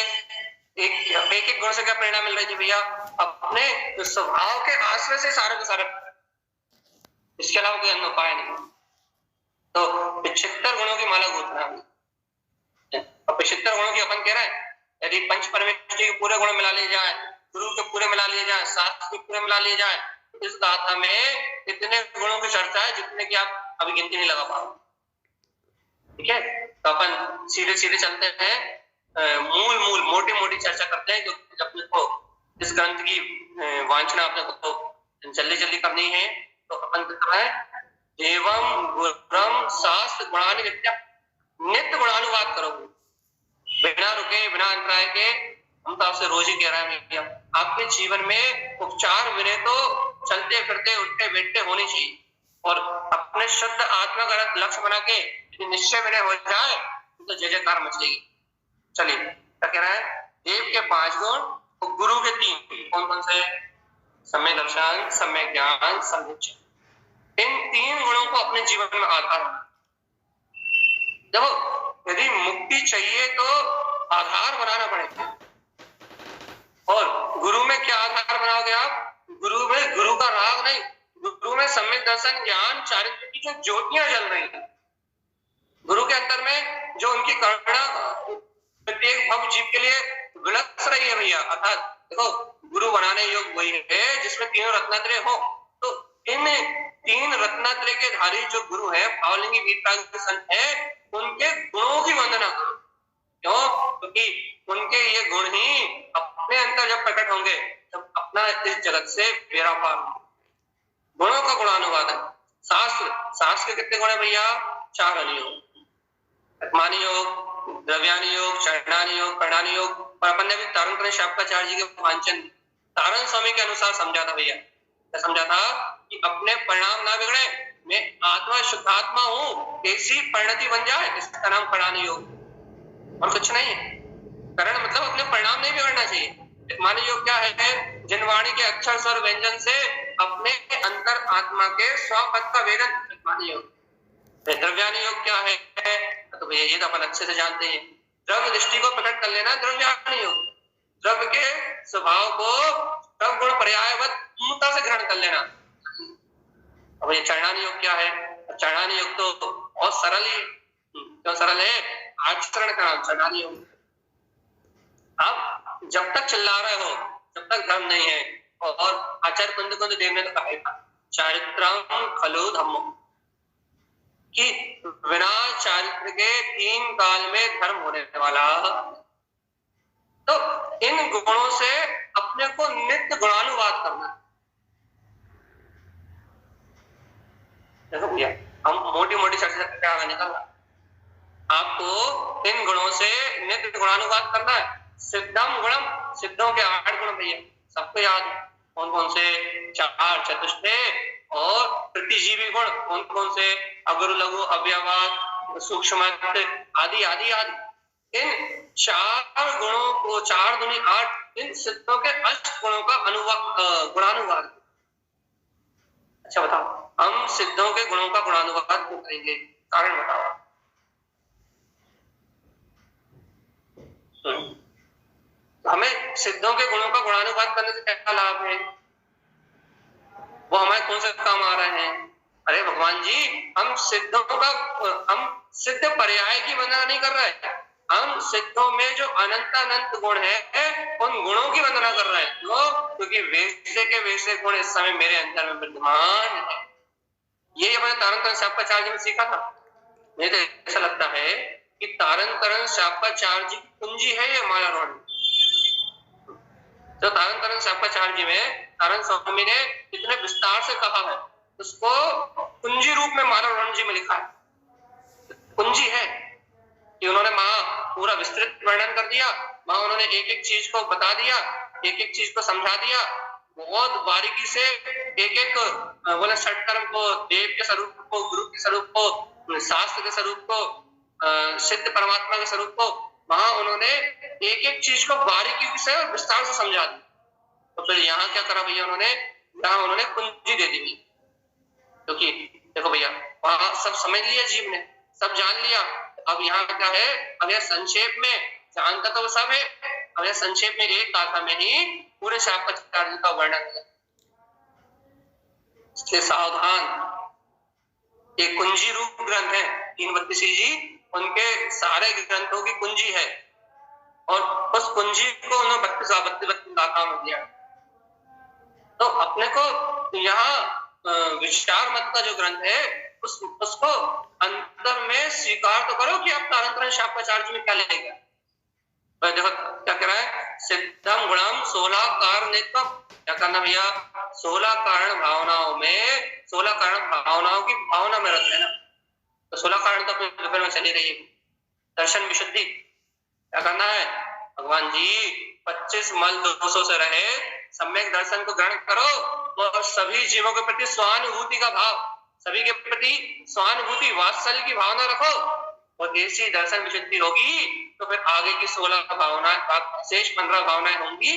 एक गुण से क्या प्रेरणा मिल रही थी भैया? अपने स्वभाव के आश्रय से सारे के सारे, इसके अलावा कोई अन्य उपाय नहीं। तो 75 गुणों की माला गूंथना, और 75 गुणों की अपन कह रहे हैं यदि पंच परमेष्ठी के पूरे गुण मिला लिए जाए, गुरु के पूरे मिला लिए जाए, शास्त्र के पूरे मिला लिए जाए, इस गाथा में इतने गुणों की चर्चा है जितने की आप अभी गिनती नहीं लगा पाओ। ठीक है, तो अपन सीधे सीधे चलते हैं, मूल मोटी मोटी चर्चा करते हैं, क्योंकि अपने को इस ग्रंथ की वांछना अपने को तो जल्दी जल्दी करनी है। तो अपन कहता है एवं गुरम शास्त्र गुणानुविद्या, नित्य गुणानुवाद करो, बिना रुके बिना अंतराय के। हम तो आपसे रोज ही कह रहे हैं भैया, आपके जीवन में उपचार विनय तो चलते फिरते उठते बैठते होनी चाहिए, और अपने शुद्ध आत्मा का लक्ष्य बना के निश्चय विनय हो जाए तो जय जयकार मचेगी। चलिए क्या कह रहा है? देव के 5 गुण और गुरु के 3, कौन कौन से? सम्यक दर्शन, सम्यक ज्ञान, सम्यक। इन 3 गुणों को अपने जीवन में आधार, देखो यदि मुक्ति चाहिए तो आधार बनाना पड़ेगा। और गुरु में क्या आधार बनाओगे आप? गुरु में गुरु का राग नहीं, गुरु में सम्यक दर्शन, ज्ञान, चारित्र की जो ज्योतियां जल रही है गुरु के अंदर में, जो उनकी करुणा प्रत्येक भव जीव के लिए विलस रही है भैया। अर्थात देखो गुरु बनाने योग्य वही है जिसमें तीनों रत्नात्रय हो। तो इन 3 रत्नात्रय के धारी जो गुरु है, भावलिंगी वीरराग संत है, उनके गुणों की वंदना करो। क्यों? क्योंकि उनके ये गुण ही अपने अंदर जब प्रकट होंगे तब अपना इस जगत से बेड़ा पार होगा। गुणों का गुणानुवाद है। शास्त्र के कितने गुण है भैया? 4 अनुयोग, आत्मानी योग, द्रव्यानी योग, चरणानी योग, कर्णानी योग। और अपन ने भी तारण करें शापकाचार्य जी के वांचन तारण स्वामी के अनुसार समझा था भैया। क्या समझा था? कि अपने परिणाम ना बिगड़े, मैं आत्मा शुद्धात्मा हूँ, ऐसी परिणति बन जाए, इसका नाम कर्णानी योग, और कुछ नहीं है। करण मतलब अपने परिणाम नहीं बिगड़ना चाहिए। मानी योग क्या है? जनवाणी के अक्षर स्वर व्यंजन से अपने अंतर आत्मा के स्वपद का वेदन, मानी योग। द्रव्यानी योग क्या है? तो भैया ये तो अपन अच्छे से जानते हैं, द्रव्य दृष्टि को प्रकट कर लेना द्रव्यानी योग, द्रव्य के स्वभाव को सब गुण पर्यायवत पूर्णता से ग्रहण कर लेना। अब ये चरणानी योग क्या है? चरणानी योग तो बहुत सरल ही, क्यों सरल है? आचरण का नाम चरणानी योग। आप जब तक चिल्ला रहे हो जब तक धर्म नहीं है, और आचार्य कुंद देव ने तो कहा था चारित्रम खलु धम्मो, कि बिना चारित्र के 3 काल में धर्म होने वाला। तो इन गुणों से अपने को नित्य गुणानुवाद करना। देखो भैया, हम मोटी मोटी चर्चा करके आगे निकलना, आपको इन गुणों से नित्य गुणानुवाद करना है। सिद्धम गुणम, सिद्धों के 8 गुण भैया सबको याद है, कौन कौन से? 4 चतुष्टय और प्रतिजीवी गुण, कौन कौन से? अगुरु लघु अव्यवाद, सूक्ष्म आदि आदि आदि। इन 4 गुणों को 4 दूनी 8, इन सिद्धों के 8 गुणों का गुणानुवाद। अच्छा बताओ, हम सिद्धों के गुणों का गुणानुवाद क्यों करेंगे? कारण बताओ। हमें सिद्धों के गुणों का गुणानुवाद करने से क्या लाभ है? वो हमारे कौन से काम आ रहे हैं? अरे भगवान जी, हम सिद्ध पर्याय की वंदना नहीं कर रहे, हम सिद्धों में जो अनंत गुण है उन गुणों की वंदना कर रहे हैं। क्यों? क्योंकि वैसे के वैसे गुण इस समय मेरे अंदर में विद्यमान है। ये मैंने तारण तरण शापाचार्य में सीखा था। मुझे तो ऐसा लगता है कि तारण तरण शापाचार्य की कुंजी है ये मालारोहण। जो तारण तरण शापाचार्य में तारण स्वामी ने इतने विस्तार से कहा है, उसको कुंजी रूप में मालारोहण जी में लिखा है। कुंजी है कि उन्होंने वहां पूरा विस्तृत वर्णन कर दिया, वहां उन्होंने एक एक चीज को बता दिया, एक एक चीज को समझा दिया, बहुत बारीकी से एक एक बोले षटकर्म को, देव के स्वरूप को, गुरु के स्वरूप को, शास्त्र के स्वरूप को, सिद्ध परमात्मा के स्वरूप को, वहां उन्होंने एक एक चीज को बारीकी से विस्तार से समझा दी। तो फिर यहाँ क्या करा भैया उन्होंने, यहाँ उन्होंने कुंजी दे दी। क्योंकि देखो भैया वहां सब समझ लिया, जीव ने सब जान लिया, अब यहाँ क्या है, अब यह संक्षेप में, जानता तो सब है, अब यह संक्षेप में एक गाथा में ही पूरे शापाचार्य का वर्णन है। इसलिए सावधान, एक कुंजी रूप ग्रंथ है 332 जी, उनके सारे ग्रंथों की कुंजी है, और उस कुंजी को उन्होंने 32 गाथा में दिया। तो अपने को यहाँ विचार मत का जो ग्रंथ है उसको अंतर में स्वीकार तो करो कि आप तारण तरण शापाचार्य में क्या लेगा। देखो क्या कह रहा है, सिद्धम गुणम 16 कारणत्व, क्या करना भैया, 16 कारण भावनाओं में, 16 कारण भावनाओं की भावना में रख लेना। तो 16 कारण तो अपने पेपर में चली रही है। दर्शन विशुद्धि क्या करना है, भगवान जी 25 मल दोषों से रहे सम्यक दर्शन को ग्रहण करो, और सभी जीवों के प्रति स्वानुभूति का भाव, सभी के प्रति स्वानुभूति वात्सल्य की भावना रखो, और ऐसी दर्शन विशुद्धि होगी तो फिर आगे की 16 भावनाएं, शेष 15 भावनाएं होंगी,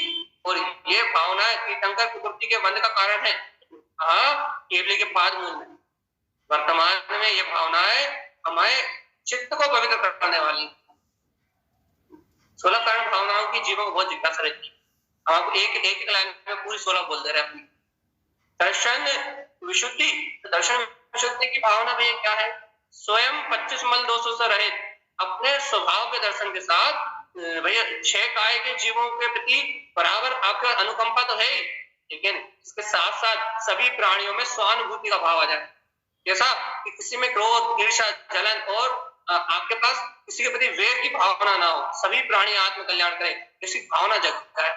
और ये भावनाएं तीर्थंकर प्रवृत्ति के बंध का कारण है। हाँ, केवली के पाद मूल में वर्तमान में ये भावनाएं हमारे चित्त को पवित्र करने वाली। 16 कारण भावनाओं की जीवन को बहुत जिज्ञासा रहती है। हम आपको एक लाइन में पूरी 16 बोल दे रहे हैं अपनी। दर्शन विशुद्धि, तो दर्शन विशुद्धि की भावना भी क्या है, स्वयं 25 मल दोषों से रहित अपने स्वभाव के दर्शन के साथ भैया 6 काय के जीवों के प्रति बराबर आपका अनुकंपा तो है, लेकिन इसके साथ साथ सभी प्राणियों में स्वानुभूति का भाव आ जाए। जैसा कि किसी में क्रोध, ईर्ष्या, जलन और आपके पास किसी के प्रति वेर की भावना ना हो, सभी प्राणी आत्म कल्याण करें, ऐसी भावना जगता है।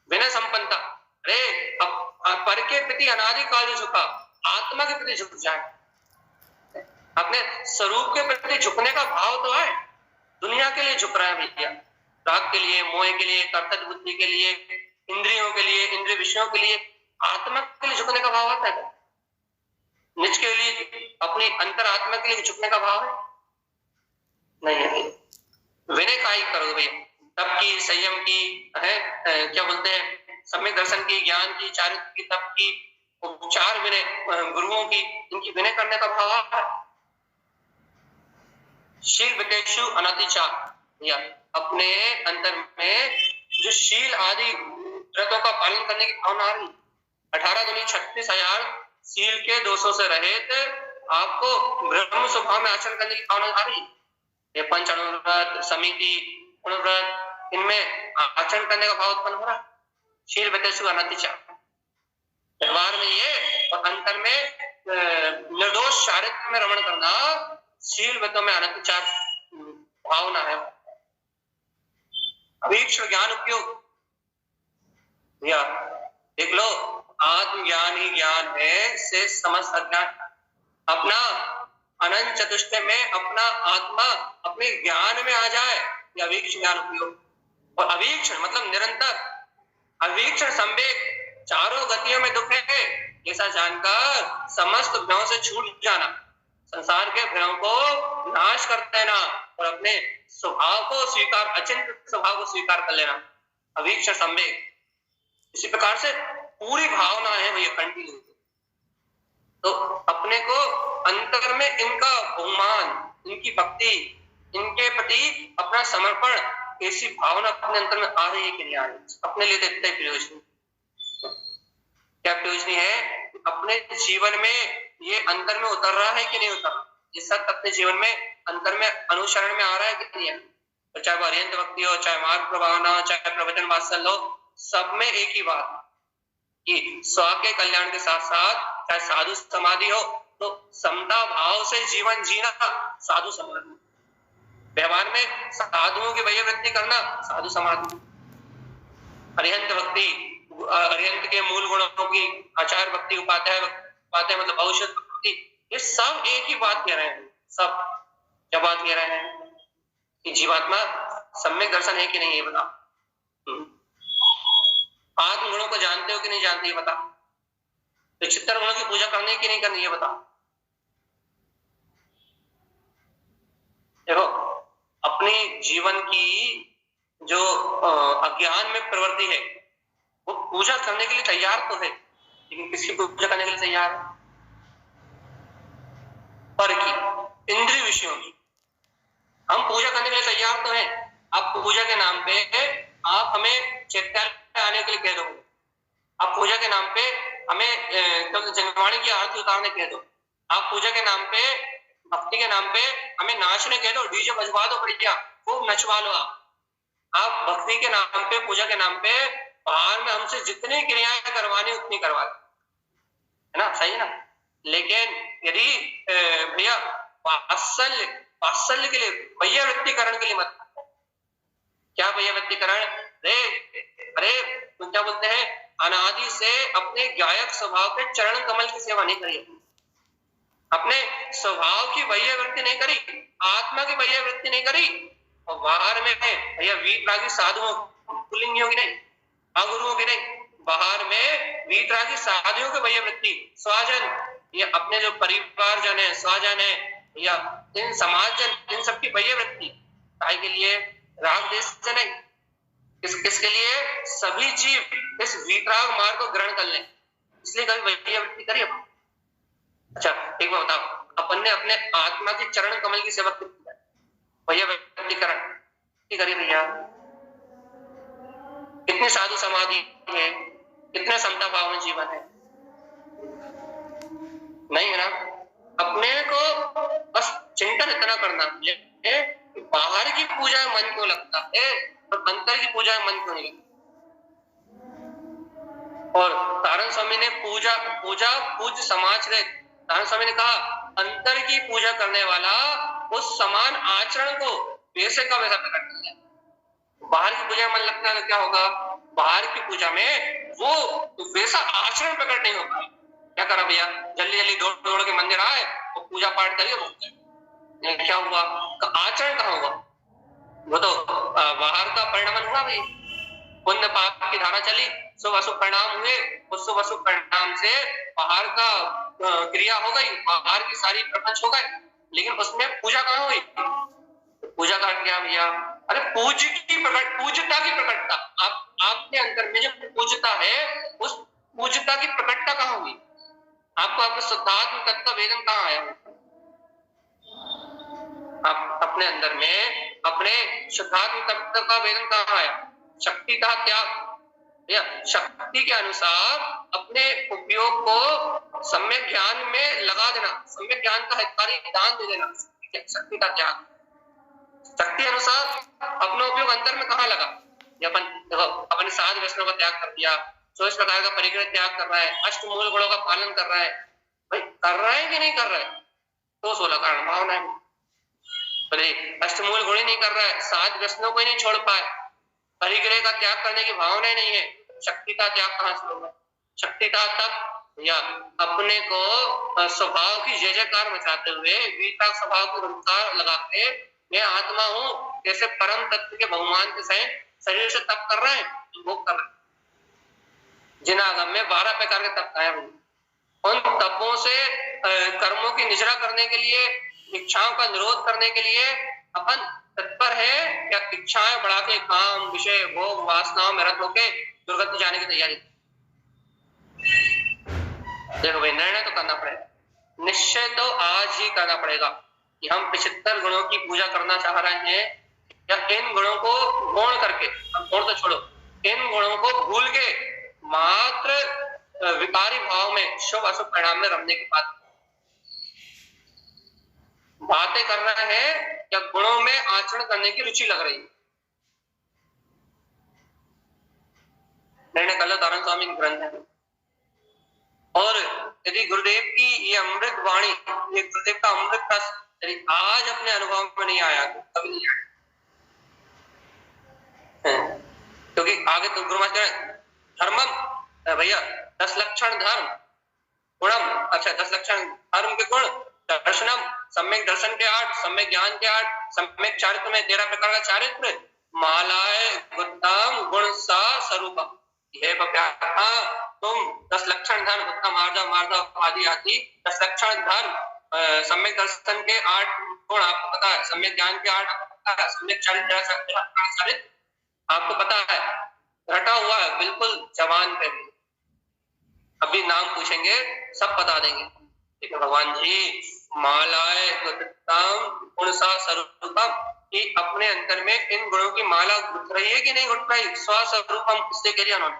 विनय संपन्नता, अरे अब पर के प्रति अनादिकाल ही झुका, आत्मा के प्रति झुक जाए, अपने स्वरूप के प्रति झुकने का भाव तो है। दुनिया के लिए झुक रहा है भैया, राग के लिए, मोह के लिए, कर्तव्य बुद्धि के लिए, इंद्रियों के लिए, इंद्रिय विषयों के लिए, आत्मा के लिए झुकने का भाव आता है। निज के लिए, अपनी अंतरात्मा के लिए झुकने का भाव है नहीं है। विनय का ही करो भैया, तप की, संयम की है, क्या बोलते हैं, सम्यक दर्शन की, ज्ञान की, चारित्र की, तप की, उपचार विनय, गुरुओं की, इनकी विनय करने का भाव है। शील वितेषु अनतिचार, या अपने अंतर में जो शील आदि व्रतों का पालन करने की भावना आ रही, 18 दूनी 36,000 शील के दोषों से रहित आपको ब्रह्म स्वभाव में आचरण करने की भावना आ रही। ये पंच अनुव्रत, समिति, गुणव्रत, इनमें आचरण करने का भाव उत्पन्न हो रहा। शील वितेषु अनतिचार, व्यवहार में ये, और अंतर में निर्दोष चारित्र में रमण करना, शील व्रतों में अनतिचार भावना है। अभीक्ष्ण ज्ञान उपयोग, या देख लो, आत्मज्ञान ही ज्ञान है से समस्त अज्ञान। अपना अनंत चतुष्टय में अपना आत्मा अपने ज्ञान में आ जाए, यह अभीक्ष्ण ज्ञान उपयोग। और अभीक्ष्ण मतलब निरंतर, अभीक्ष्ण संवेग, चारों गतियों में दुख है ऐसा जानकर समस्त भयों से छूट जाना, संसार के भयों को नाश कर देना, और अपने स्वभाव को स्वीकार, अचिंत स्वभाव को स्वीकार कर लेना, अभीक्ष्ण संवेग। इसी प्रकार से पूरी भावना है भैया कंटिन्यू। तो अपने को अंतर में इनका बहुमान, इनकी भक्ति, इनके प्रति अपना समर्पण, ऐसी भावना अपने अंतर में आ रही है कि नहीं आ रही, अपने लिए देखते प्रयोजन क्या प्रयोजनी है, अपने जीवन में ये अंतर में उतर रहा है कि नहीं उतर रहा, ये सब अपने जीवन में अंतर में अनुसरण में आ रहा है कि नहीं है। तो चाहे अरिहंत भक्ति हो, चाहे मार्ग प्रभावना हो, चाहे प्रवचन वात्सल्य हो, सब में एक ही बात कि स्व के कल्याण के साथ साथ चाहे साधु समाधि हो, तो समता भाव से जीवन जीना साधु समाधि, व्यवहार में साधुओं की वैयावृत्ति करना साधु समाधि, अरिहंत भक्ति, अरिहंत के मूल गुणों की आचार भक्ति, उपाध्याय उपाध्याय मतलब औषध भक्ति, ये सब एक ही बात कह रहे हैं। सब क्या बात कह रहे हैं कि जीवात्मा सम्यक दर्शन है कि नहीं, ये बता। आत्म गुणों को जानते हो कि नहीं जानते, ये बता। विचित्र गुणों की पूजा करनी है कि नहीं करनी, ये बता। देखो, अपने जीवन की जो अज्ञान में प्रवृत्ति है वो पूजा करने के लिए तैयार तो है, लेकिन किसकी पूजा करने के लिए तैयार है? पर की, इंद्रिय विषयों की। हम पूजा करने के लिए तैयार तो हैं। आप पूजा के नाम पे आप हमें चैत्यालय आने के लिए कह दो, आप पूजा के नाम पे हमें जनवाणी की आरती उतारने कह दो, आप पूजा के नाम पे, भक्ति के नाम पे हमें नाचने कह दो, डीजे बजवा दो, बढ़िया खूब नचवा लो। आप भक्ति के नाम पे, पूजा के नाम पे बाहर में हमसे जितनी क्रियाएं करवानी उतनी करवा दो, है ना, सही है ना। लेकिन यदि भैया वात्सल्य के लिए, वैयावृत्तिकरण के लिए मत। क्या वैयावृत्तिकरण? अरे क्या बोलते हैं, अनादि से अपने गायक स्वभाव के चरण कमल की सेवा नहीं करी, अपने स्वभाव की वैयावृत्ति नहीं करी, आत्मा की वैयावृत्ति नहीं करी, और बाहर में भैया वीतरागी साधुओं, पुल्लिंगियों की नहीं, अगुरुओं की नहीं, बाहर में वीतरागी साधुओं की वैयावृत्ति, स्वजन, ये अपने जो परिवार जन है, स्वजन है, या इन समाज जन, इन सबकी वैयावृत्ति के लिए, राग देश से नहीं, किसके लिए? सभी जीव इस वीतराग मार्ग को ग्रहण कर लें, इसलिए कभी वैयावृत्ति करिए। अच्छा एक बात बताओ, अपन ने अपने आत्मा के चरण कमल की सेवा की, वैयावृत्तिकरण की करिए भैया। कितनी साधु समाधि है, कितने समता भाव में जीवन है, नहीं है ना। अपने को बस चिंतन इतना करना है कि बाहर की पूजा में मन क्यों लगता है और अंतर की पूजा में मन क्यों नहीं लगता। और तारण स्वामी ने पूजा पूज्य समाज रे, तारण स्वामी ने कहा अंतर की पूजा करने वाला उस समान आचरण को वैसे का वैसा प्रकट करता है। बाहर की पूजा में मन लगता है तो क्या होगा? बाहर की पूजा में वो वैसा आचरण प्रकट नहीं होगा। क्या करा भैया, जल्दी जल्दी दौड़ दौड़ के मंदिर आए और पूजा पाठ करिए, क्या हुआ? आचरण कहाँ हुआ? वो तो बाहर का परिणाम हुआ भाई, पुण्य पाप की धारा चली, शुभ अशुभ परिणाम हुए, उस शुभ अशुभ परिणाम से बाहर का क्रिया हो गई, बाहर की सारी प्रपंच हो गए, लेकिन उसमें पूजा कहाँ हुई? पूजा का क्या भैया? अरे पूज्यता की प्रकटता, आपके अंदर में जो पूज्यता है, उस पूज्यता की प्रकटता कहाँ हुई? आपको आपके शुद्धात्म तत्व का वेदन कहाँ आया? आप अपने अंदर में अपने शुद्धात्म तत्व का वेदन कहाँ आया? शक्ति का त्याग, या शक्ति के अनुसार अपने उपयोग को सम्यक ज्ञान में लगा देना, सम्यक ज्ञान का हितकारी दान दे देना, शक्ति का त्याग। शक्ति अनुसार अपना उपयोग अंतर में कहाँ लगा? अपन देखो, अपने साध व्यसनों का त्याग कर दिया, 24 प्रकार का परिग्रह त्याग कर रहा है, अष्टमूल गुणों का पालन कर रहा है। भाई कर रहा है कि नहीं कर रहा है? तो 16 कारण भावना है। अष्टमूल गुण ही नहीं कर रहा है, साध व्यसनों को ही नहीं छोड़ पाए, परिग्रह का त्याग करने की भावना नहीं है, शक्ति का त्याग कहाँ से होगा? शक्ति का तब या अपने को स्वभाव की जय जयकार मचाते हुए वीतराग स्वभाव को हुंकार लगा के मैं आत्मा हूँ जैसे परम तत्व के बहुमान के सहित शरीर से तप कर रहे हैं, भोग कर रहे हैं। जिनागम में 12 प्रकार के तप आए हुए, उन तपों से कर्मों की निजरा करने के लिए, इच्छाओं का निरोध करने के लिए अपन तत्पर है, या इच्छाएं बढ़ा के काम विषय भोग वासनाओं में रत होके दुर्गति जाने की तैयारी? देखो भाई, निर्णय तो करना पड़ेगा, निश्चय तो आज ही करना पड़ेगा कि हम 75 गुणों की पूजा करना चाह रहे हैं, या इन गुणों को गौण करके, गौण तो छोड़ो, इन गुणों को भूल के मात्र विकारी भाव में शुभ अशुभ परिणाम में रमने की बातें कर रहे हैं, या गुणों में आचरण करने की रुचि लग रही है? निर्णय कर लो, तारण स्वामी ग्रंथ है। और यदि गुरुदेव की ये अमृत वाणी, ये गुरुदेव का अमृत रस यदि आज अपने अनुभव में नहीं आया तो कभी नहीं आया। क्योंकि आगे तो गुरु महाराज धर्मम, भैया 10 लक्षण धर्म, गुणम, अच्छा 10 लक्षण धर्म के गुण, दर्शनम, सम्यक दर्शन के 8, सम्यक ज्ञान के 8, सम्यक चारित्र में 13 प्रकार का चारित्र, मालाए गुत्तम गुण सा स्वरूपम। ये बप्या तुम 10 लक्षण धर्म, उत्तम मार्दव मार्दव आदि आदि 10 लक्षण धर्म, सम्यक दर्शन के 8 गुण आपको पता है, सम्यक ज्ञान के 8 आपको पता है, सम्यक चारित्र आपको पता है, रटा हुआ है बिल्कुल जवान पे भी। अभी नाम पूछेंगे सब बता देंगे। ठीक है भगवान जी, मालाए गुत्तम गुण सा स्वरूपम, कि अपने अंतर में इन गुणों की माला गुथ रही है कि नहीं गुथ रही। स्वस्वरूपम इसलिए कह दिया उन्होंने,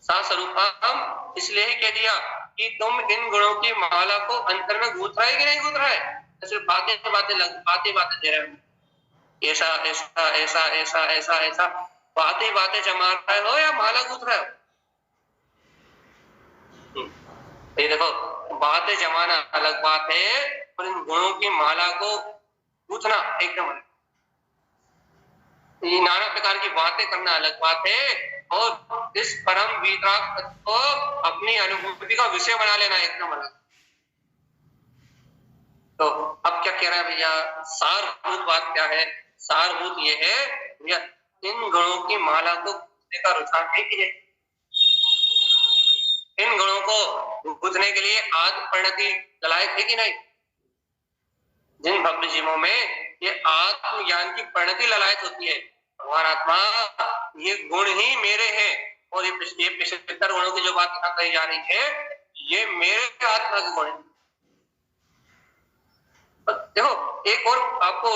स्वस्वरूपम इसलिए ही कह दिया कि तुम इन गुणों की माला को अंतर में गूंथ रहा है कि नहीं गूंथ रहा है। ऐसे बातें बातें दे रहे हैं, ऐसा ऐसा ऐसा ऐसा ऐसा ऐसा बातें जमा रहे हो या माला गूंथ रहे हो। ये देखो, बातें जमाना अलग बात है और इन गुणों की माला को गूंथना एकदम अलग। ये नाना प्रकार की बातें करना अलग बात है और इस परम वितराग तत्व को अपनी अनुभूति का विषय बना लेना एकदम अलग। तो अब क्या कह रहा है भैया, सारभूत बात क्या है। सारभूत ये है भैया, इन गुणों की माला को गूंथने का रुझान है कि इन गुणों को गूंथने के लिए आत्म परिणति ललायत है कि नहीं। जिन भक्त जीवों में ये आत्म ज्ञान की परिणति ललायत होती है, भगवान आत्मा ये गुण ही मेरे हैं, और ये 75 गुणों की जो बात कही जा रही है ये मेरे आत्मा के गुण है। देखो एक और आपको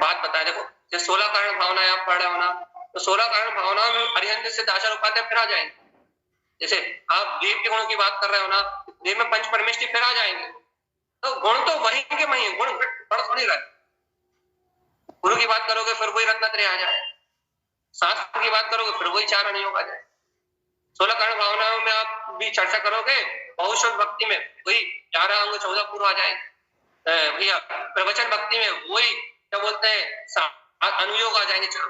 बात बताए, देखो जो 16 कारण भावना आप पढ़ रहे हो ना, तो 16 कारण भावना में अरिहंत सिद्ध आचार्य उपाध्याय फिर आ जाएंगे। जैसे आप देव के गुणों की बात कर रहे हो ना, देव में पंच परमेष्टि फिर आ जाएंगे। तो गुण तो वही के वही, गुण बढ़ थोड़ी रहा है। गुरु की बात करोगे फिर वही रत्नत्रय आ जाए, शास्त्र की बात करोगे फिर वही 4 अनियोग आ जाए। 16 कारण भावनाओं में आप भी चर्चा करोगे, बहुशुद्ध भक्ति में वही 11 अंग 14 पूर्व आ जाए। भैया प्रवचन भक्ति में वही क्या बोलते हैं अनुयोग आ जाएंगे 4।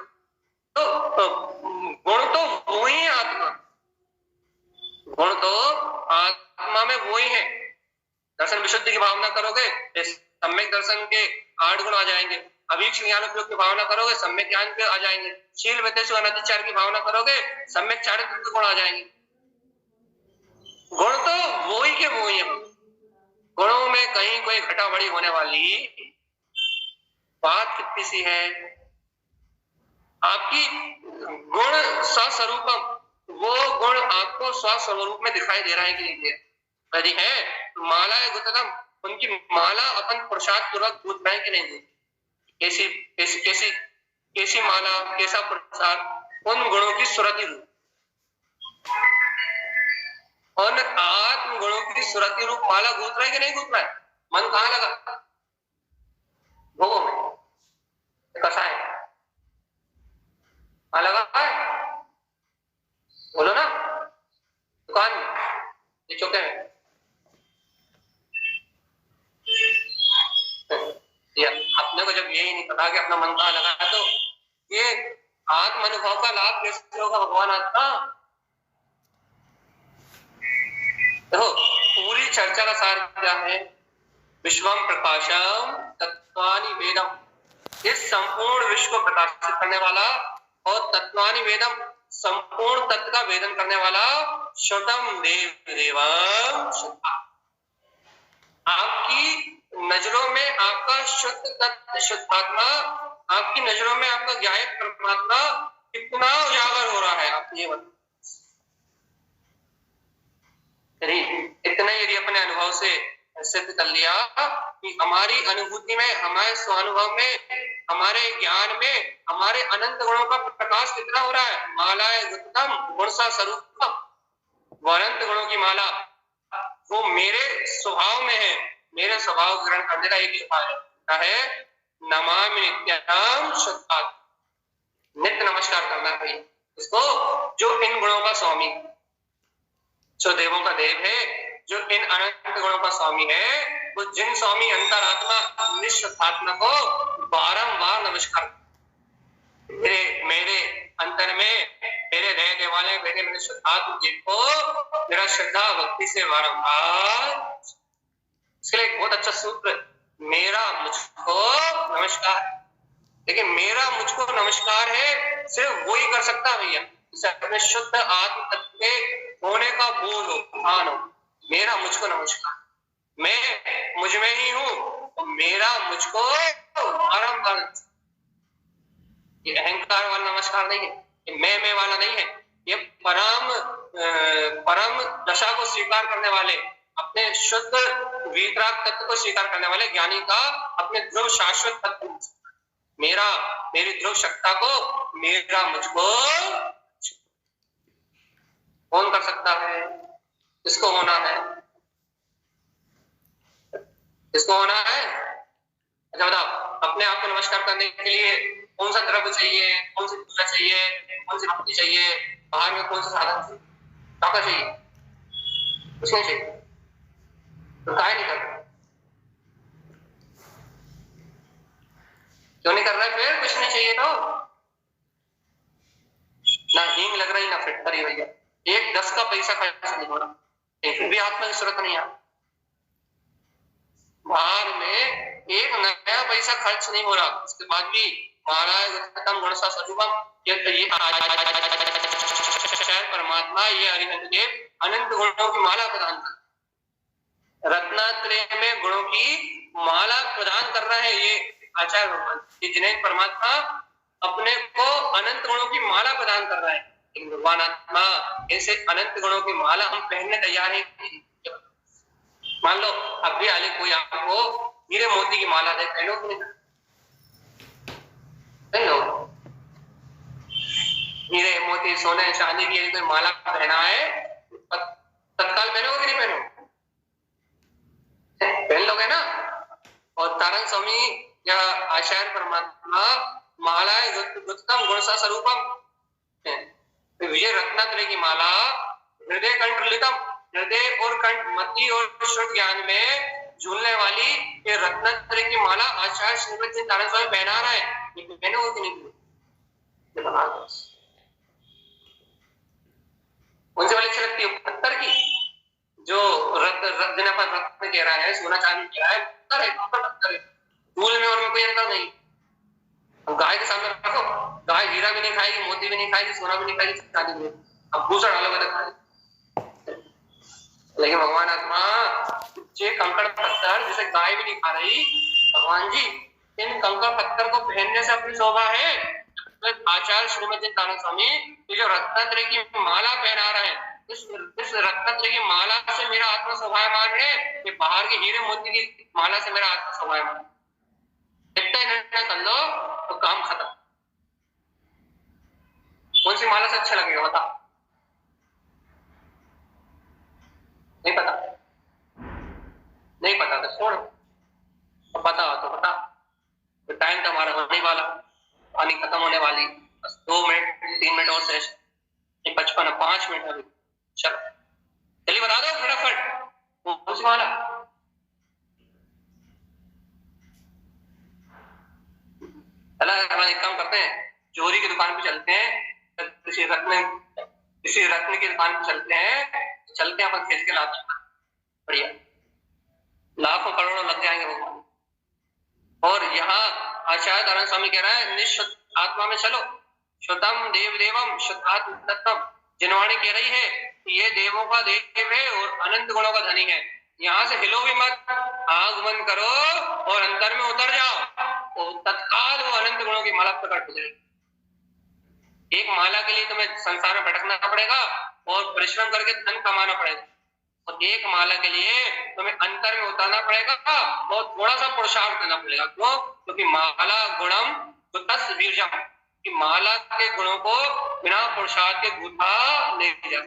तो गुण तो वही है, आत्मा गुण तो आत्मा में वही है। दर्शन विशुद्धि की भावना करोगे, सम्यक दर्शन के 8 गुण आ जाएंगे। अवीक्ष ज्ञान उपयोग की भावना करोगे, सम्यक ज्ञान के आ जाएंगे। शील विद्या अनधिचार की भावना करोगे, सम्यक चारित्र के गुण आ जाएंगे। गुण तो वही के वही है। गुणों में कहीं कोई घटा बढ़ी होने वाली बात कितनी सी है। आपकी गुण स्वस्वरूपम, वो गुण आपको स्वस्वरूप में दिखाई दे रहा है कि नहीं। यदि है तो माला है गुत्तम, उनकी माला अपन पुरुषार्थ पूर्वक गूंथ रहे हैं कि नहीं। कैसी कैसी कैसी कैसी माला, कैसा पुरुषार्थ, उन गुणों की सुरति रूप, उन आत्म गुणों की सुरति रूप माला गूंथ रहा है कि नहीं गूंथ रहा है। मन कहाँ लगा, भोगों में कसा है, कहाँ लगा है, बोलो ना, दुकान में, चौके में, अपने को जब यही नहीं पता कि अपना मन कहाँ लगा है, तो ये आत्म अनुभव का लाभ कैसे होगा भगवान आत्मा। देखो पूरी चर्चा का सार क्या है, विश्वम प्रकाशम तत्वानि वेदम, इस संपूर्ण विश्व को प्रकाशित करने वाला और तत्वानि वेदम, संपूर्ण तत्व का वेदन करने वाला, शुद्धम देव देवम शुद्धा। आपकी नजरों में आपका शुद्ध तत्व शुद्धात्मा, आपकी नजरों में आपका ज्ञायक परमात्मा कितना उजागर हो रहा है, आप ये बताइए। इतना यदि अपने अनुभव से सिद्ध कर लिया कि हमारी अनुभूति में, हमारे स्वानुभव में, हमारे ज्ञान में, हमारे अनंत गुणों का प्रकाश कितना हो रहा है। मालाए गुत्तम गुण सा स्वरूपम, वो अनंत गुणों की माला वो मेरे स्वभाव में है। मेरे स्वभाव ग्रहण करने का एक ही उपाय है, नमामि नित्यम शुद्धात्मा, नित्य नमस्कार करना चाहिए उसको, जो इन गुणों का स्वामी, जो देवों का देव है, जो इन अनंत गुणों का स्वामी है, वो जिन स्वामी अंतरात्मा निष्ठात्मा को बारंबार नमस्कार, मेरे अंतर में मेरे रहने वाले मेरे शुद्धात्म जी को मेरा श्रद्धा भक्ति से बारंबार, इसके लिए एक बहुत अच्छा सूत्र, मेरा मुझको नमस्कार। लेकिन मेरा मुझको नमस्कार है सिर्फ वो ही कर सकता है भैया, जिसे अपने शुद्ध आत्म तत्व के होने का बोध हो, भान हो। मेरा मुझको नमस्कार, मैं मुझ में ही हूँ, तो मेरा मुझको बारंबार, ये अहंकार वाला नमस्कार नहीं है, ये मैं वाला नहीं है, ये परम दशा को स्वीकार करने वाले, अपने शुद्ध वीतराग तत्व को स्वीकार करने वाले ज्ञानी का अपने ध्रुव शाश्वत तत्व, मेरा मेरी ध्रुव शक्ता को मेरा मुझको कौन कर सकता है? किसको होना है? किसको होना है? अच्छा बताओ, अपने आप को नमस्कार करने के लिए कौन सा द्रव्य चाहिए, कौन सी पूजा चाहिए, कौन सी भक्ति चाहिए, बाहर में कौन सा साधन चाहिए, क्या चाहिए? कुछ नहीं चाहिए, तो काय नहीं कर रहा? क्यों नहीं कर रहा? फिर कुछ नहीं चाहिए तो ना हींग लग रही ना फिटकरी भैया, 1/10 का पैसा खर्च नहीं हो रहा, फिर भी आत्मा की जरूरत नहीं है, बाहर में एक नया पैसा खर्च नहीं हो रहा, उसके बाद भी महाराज उत्तम गुण सा स्वरूपम, ये परमात्मा, ये हरिहर देव अनंत गुणों की माला प्रदान कर, रत्नात्रय में गुणों की माला प्रदान कर रहा है ये आचार्य भगवान, ये जिन्हें परमात्मा अपने को अनंत गुणों की माला प्रदान कर रहा है। लेकिन भगवान आत्मा ऐसे अनंत गुणों की माला हम पहनने तैयार है। मान लो अभी आले कोई आपको हीरे मोती की माला दे, पहनो कि नहीं? पहनो, हीरे मोती सोने चांदी की कोई माला पहना है, तत्काल पहनोगे कि नहीं पहनो? पहन लोगे ना। और तारंग स्वामी या आचार्य परमात्मा माला उत्तम गुण सा स्वरूपम, ये रत्नात्रय की माला हृदय कंठलितम, हृदय और कंठ मति और शुद्ध ज्ञान में झूलने वाली ये रत्नात्रय की माला आचार्य श्रीमद जी तारंग स्वामी पहना रहा है, ये पहनोगे कि नहीं? उनसे वाली अच्छी लगती है पत्थर की, जो रत्न पर रत्न कह रहा है, सोना चांदी कह रहा है, पत्थर है, फूल में और में कोई अंतर नहीं। गाय के सामने रखो, गाय हीरा भी नहीं खाएगी, मोती भी नहीं खाएगी, सोना भी नहीं खाएगी, चांदी भी नहीं, अब भूसा डालोगे तो खाएगी। लेकिन भगवान आत्मा जे कंकड़ पत्थर जिसे गाय भी नहीं खा रही, भगवान जी इन कंकड़ पत्थर को पहनने से अपनी शोभा है। आचार्य श्रीमद तारक स्वामी ये जो रत्नात्रय की माला पहना रहा है, इस रत्नात्रय की माला से मेरा आत्मा शोभायमान है, ये बाहर के हीरे मोती की माला से मेरा आत्मा शोभायमान है। इतना निर्णय कर लो तो काम खत्म। कौन सी माला से अच्छा लगेगा बता? नहीं पता? नहीं पता तो छोड़, पता हो तो बता। तो टाइम तो हमारा होने वाला, पानी खत्म होने वाली, बस 2 मिनट 3 मिनट और शेष, 55 5 मिनट अभी, चलो चलिए बता दो फटाफट कौन सी माला? एक काम करते हैं, जोरी की दुकान पे चलते हैं, किसी रत्न की दुकान पे चलते हैं अपन खींच के लाते हैं, बढ़िया लाखों करोड़ों लग जाएंगे भगवान। और यहाँ आचार्य तारक स्वामी कह रहा है निश्चित आत्मा में चलो, शुद्धम देव देवम शुद्धात्म तत्वम, जिनवाणी कह रही है कि ये देवों का देव है और अनंत गुणों का धनी है। यहाँ से हिलो भी मत, आग बंद करो और अंदर में उतर जाओ, तो तत्काल वो अनंत गुणों की माला प्रकट हो जाएगी। एक माला के लिए तुम्हें संसार में भटकना पड़ेगा और परिश्रम करके धन कमाना पड़ेगा, और एक माला के लिए तुम्हें अंतर में उतारना पड़ेगा, बहुत थोड़ा सा पुरुषार्थ करना पड़ेगा। क्यों? क्योंकि माला गुणम तुतस वीर्यम, कि माला के गुणों को बिना पुरुषार्थ के गूंथा नहीं जा।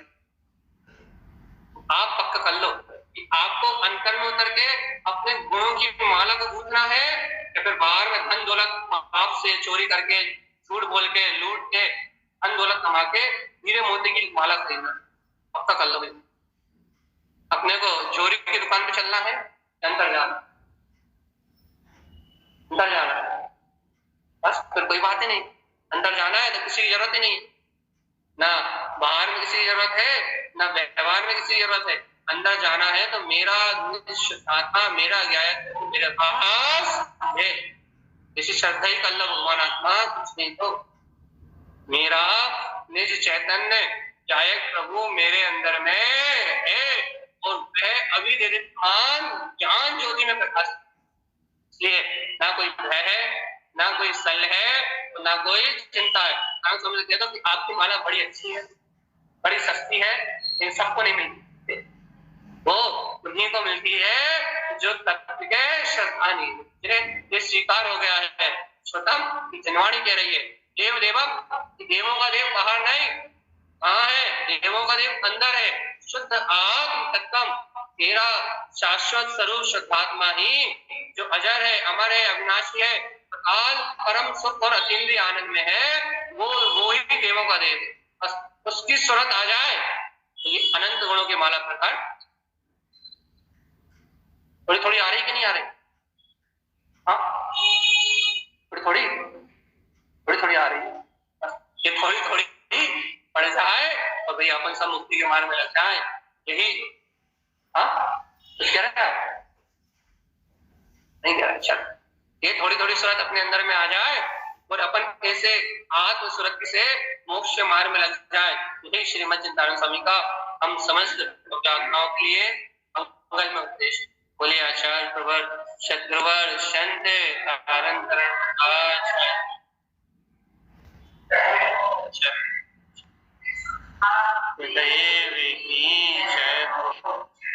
आप पक्का कर लो कि आपको अंतर में उतर के अपने गुणों की माला को गूंथना है, या फिर बाहर में धन दौलत आपसे चोरी करके, झूठ बोल के, लूट के धन दौलत कमा के हीरे मोती की माला खरीदना। पक्का कर लो भाई, अपने को जोरी की दुकान पे चलना है, अंदर जाना, अंदर जाना है, बस फिर कोई बात ही नहीं। अंदर जाना है तो किसी की जरूरत ही नहीं, ना बाहर में किसी की जरूरत है, ना व्यवहार में किसी की जरूरत है। अंदर जाना है तो मेरा आत्मा, मेरा ज्ञान मेरे पास है। इसी श्रद्धा ही कर लो भगवान आत्मा, कुछ नहीं तो मेरा निज चैतन्य जायक प्रभु मेरे अंदर में है और वह अविदिमान ज्ञान ज्योति में प्रकाश। इसलिए ना कोई भय है, ना कोई सल है, ना कोई चिंता है। आप समझ लेते हो कि आपकी माला बड़ी अच्छी है, बड़ी सस्ती है, इन सबको नहीं मिलती, वो उन्हीं को मिलती है जो तत्व के श्रद्धा नहीं, जिन्हें ये स्वीकार हो गया है। स्वतम जनवाणी कह रही है, देव देवम, देवों का देव बाहर नहीं, कहाँ है? देवों का देव अंदर है। शुद्ध आत्म तत्वम, तेरा शाश्वत स्वरूप शुद्धात्मा ही जो अजर है, अमर है, अविनाशी है, काल परम सुख और अतीन्द्रिय आनंद में है, वो ही देवों का देव है। बस उसकी सूरत आ जाए तो ये अनंत गुणों की माला प्रकट थोड़ी थोड़ी आ रही कि नहीं आ रही? हाँ, थोड़ी थोड़ी आ रही है। ये थोड़ी थोड़ी पड़ जाए और भाई अपन सब मुक्ति के मार्ग में लग जाए, यही। हाँ, कुछ कह रहा है? नहीं कह रहा। चल, ये थोड़ी थोड़ी सूरत अपने अंदर में आ जाए और अपन कैसे आत्म सूरत से मोक्ष के मार्ग में लग जाए, यही श्रीमद् चिंतामणि स्वामी का हम समस्त आत्माओं के लिए मंगल में उपदेश। बोले आचार्य प्रवर सद्गुरुवर संत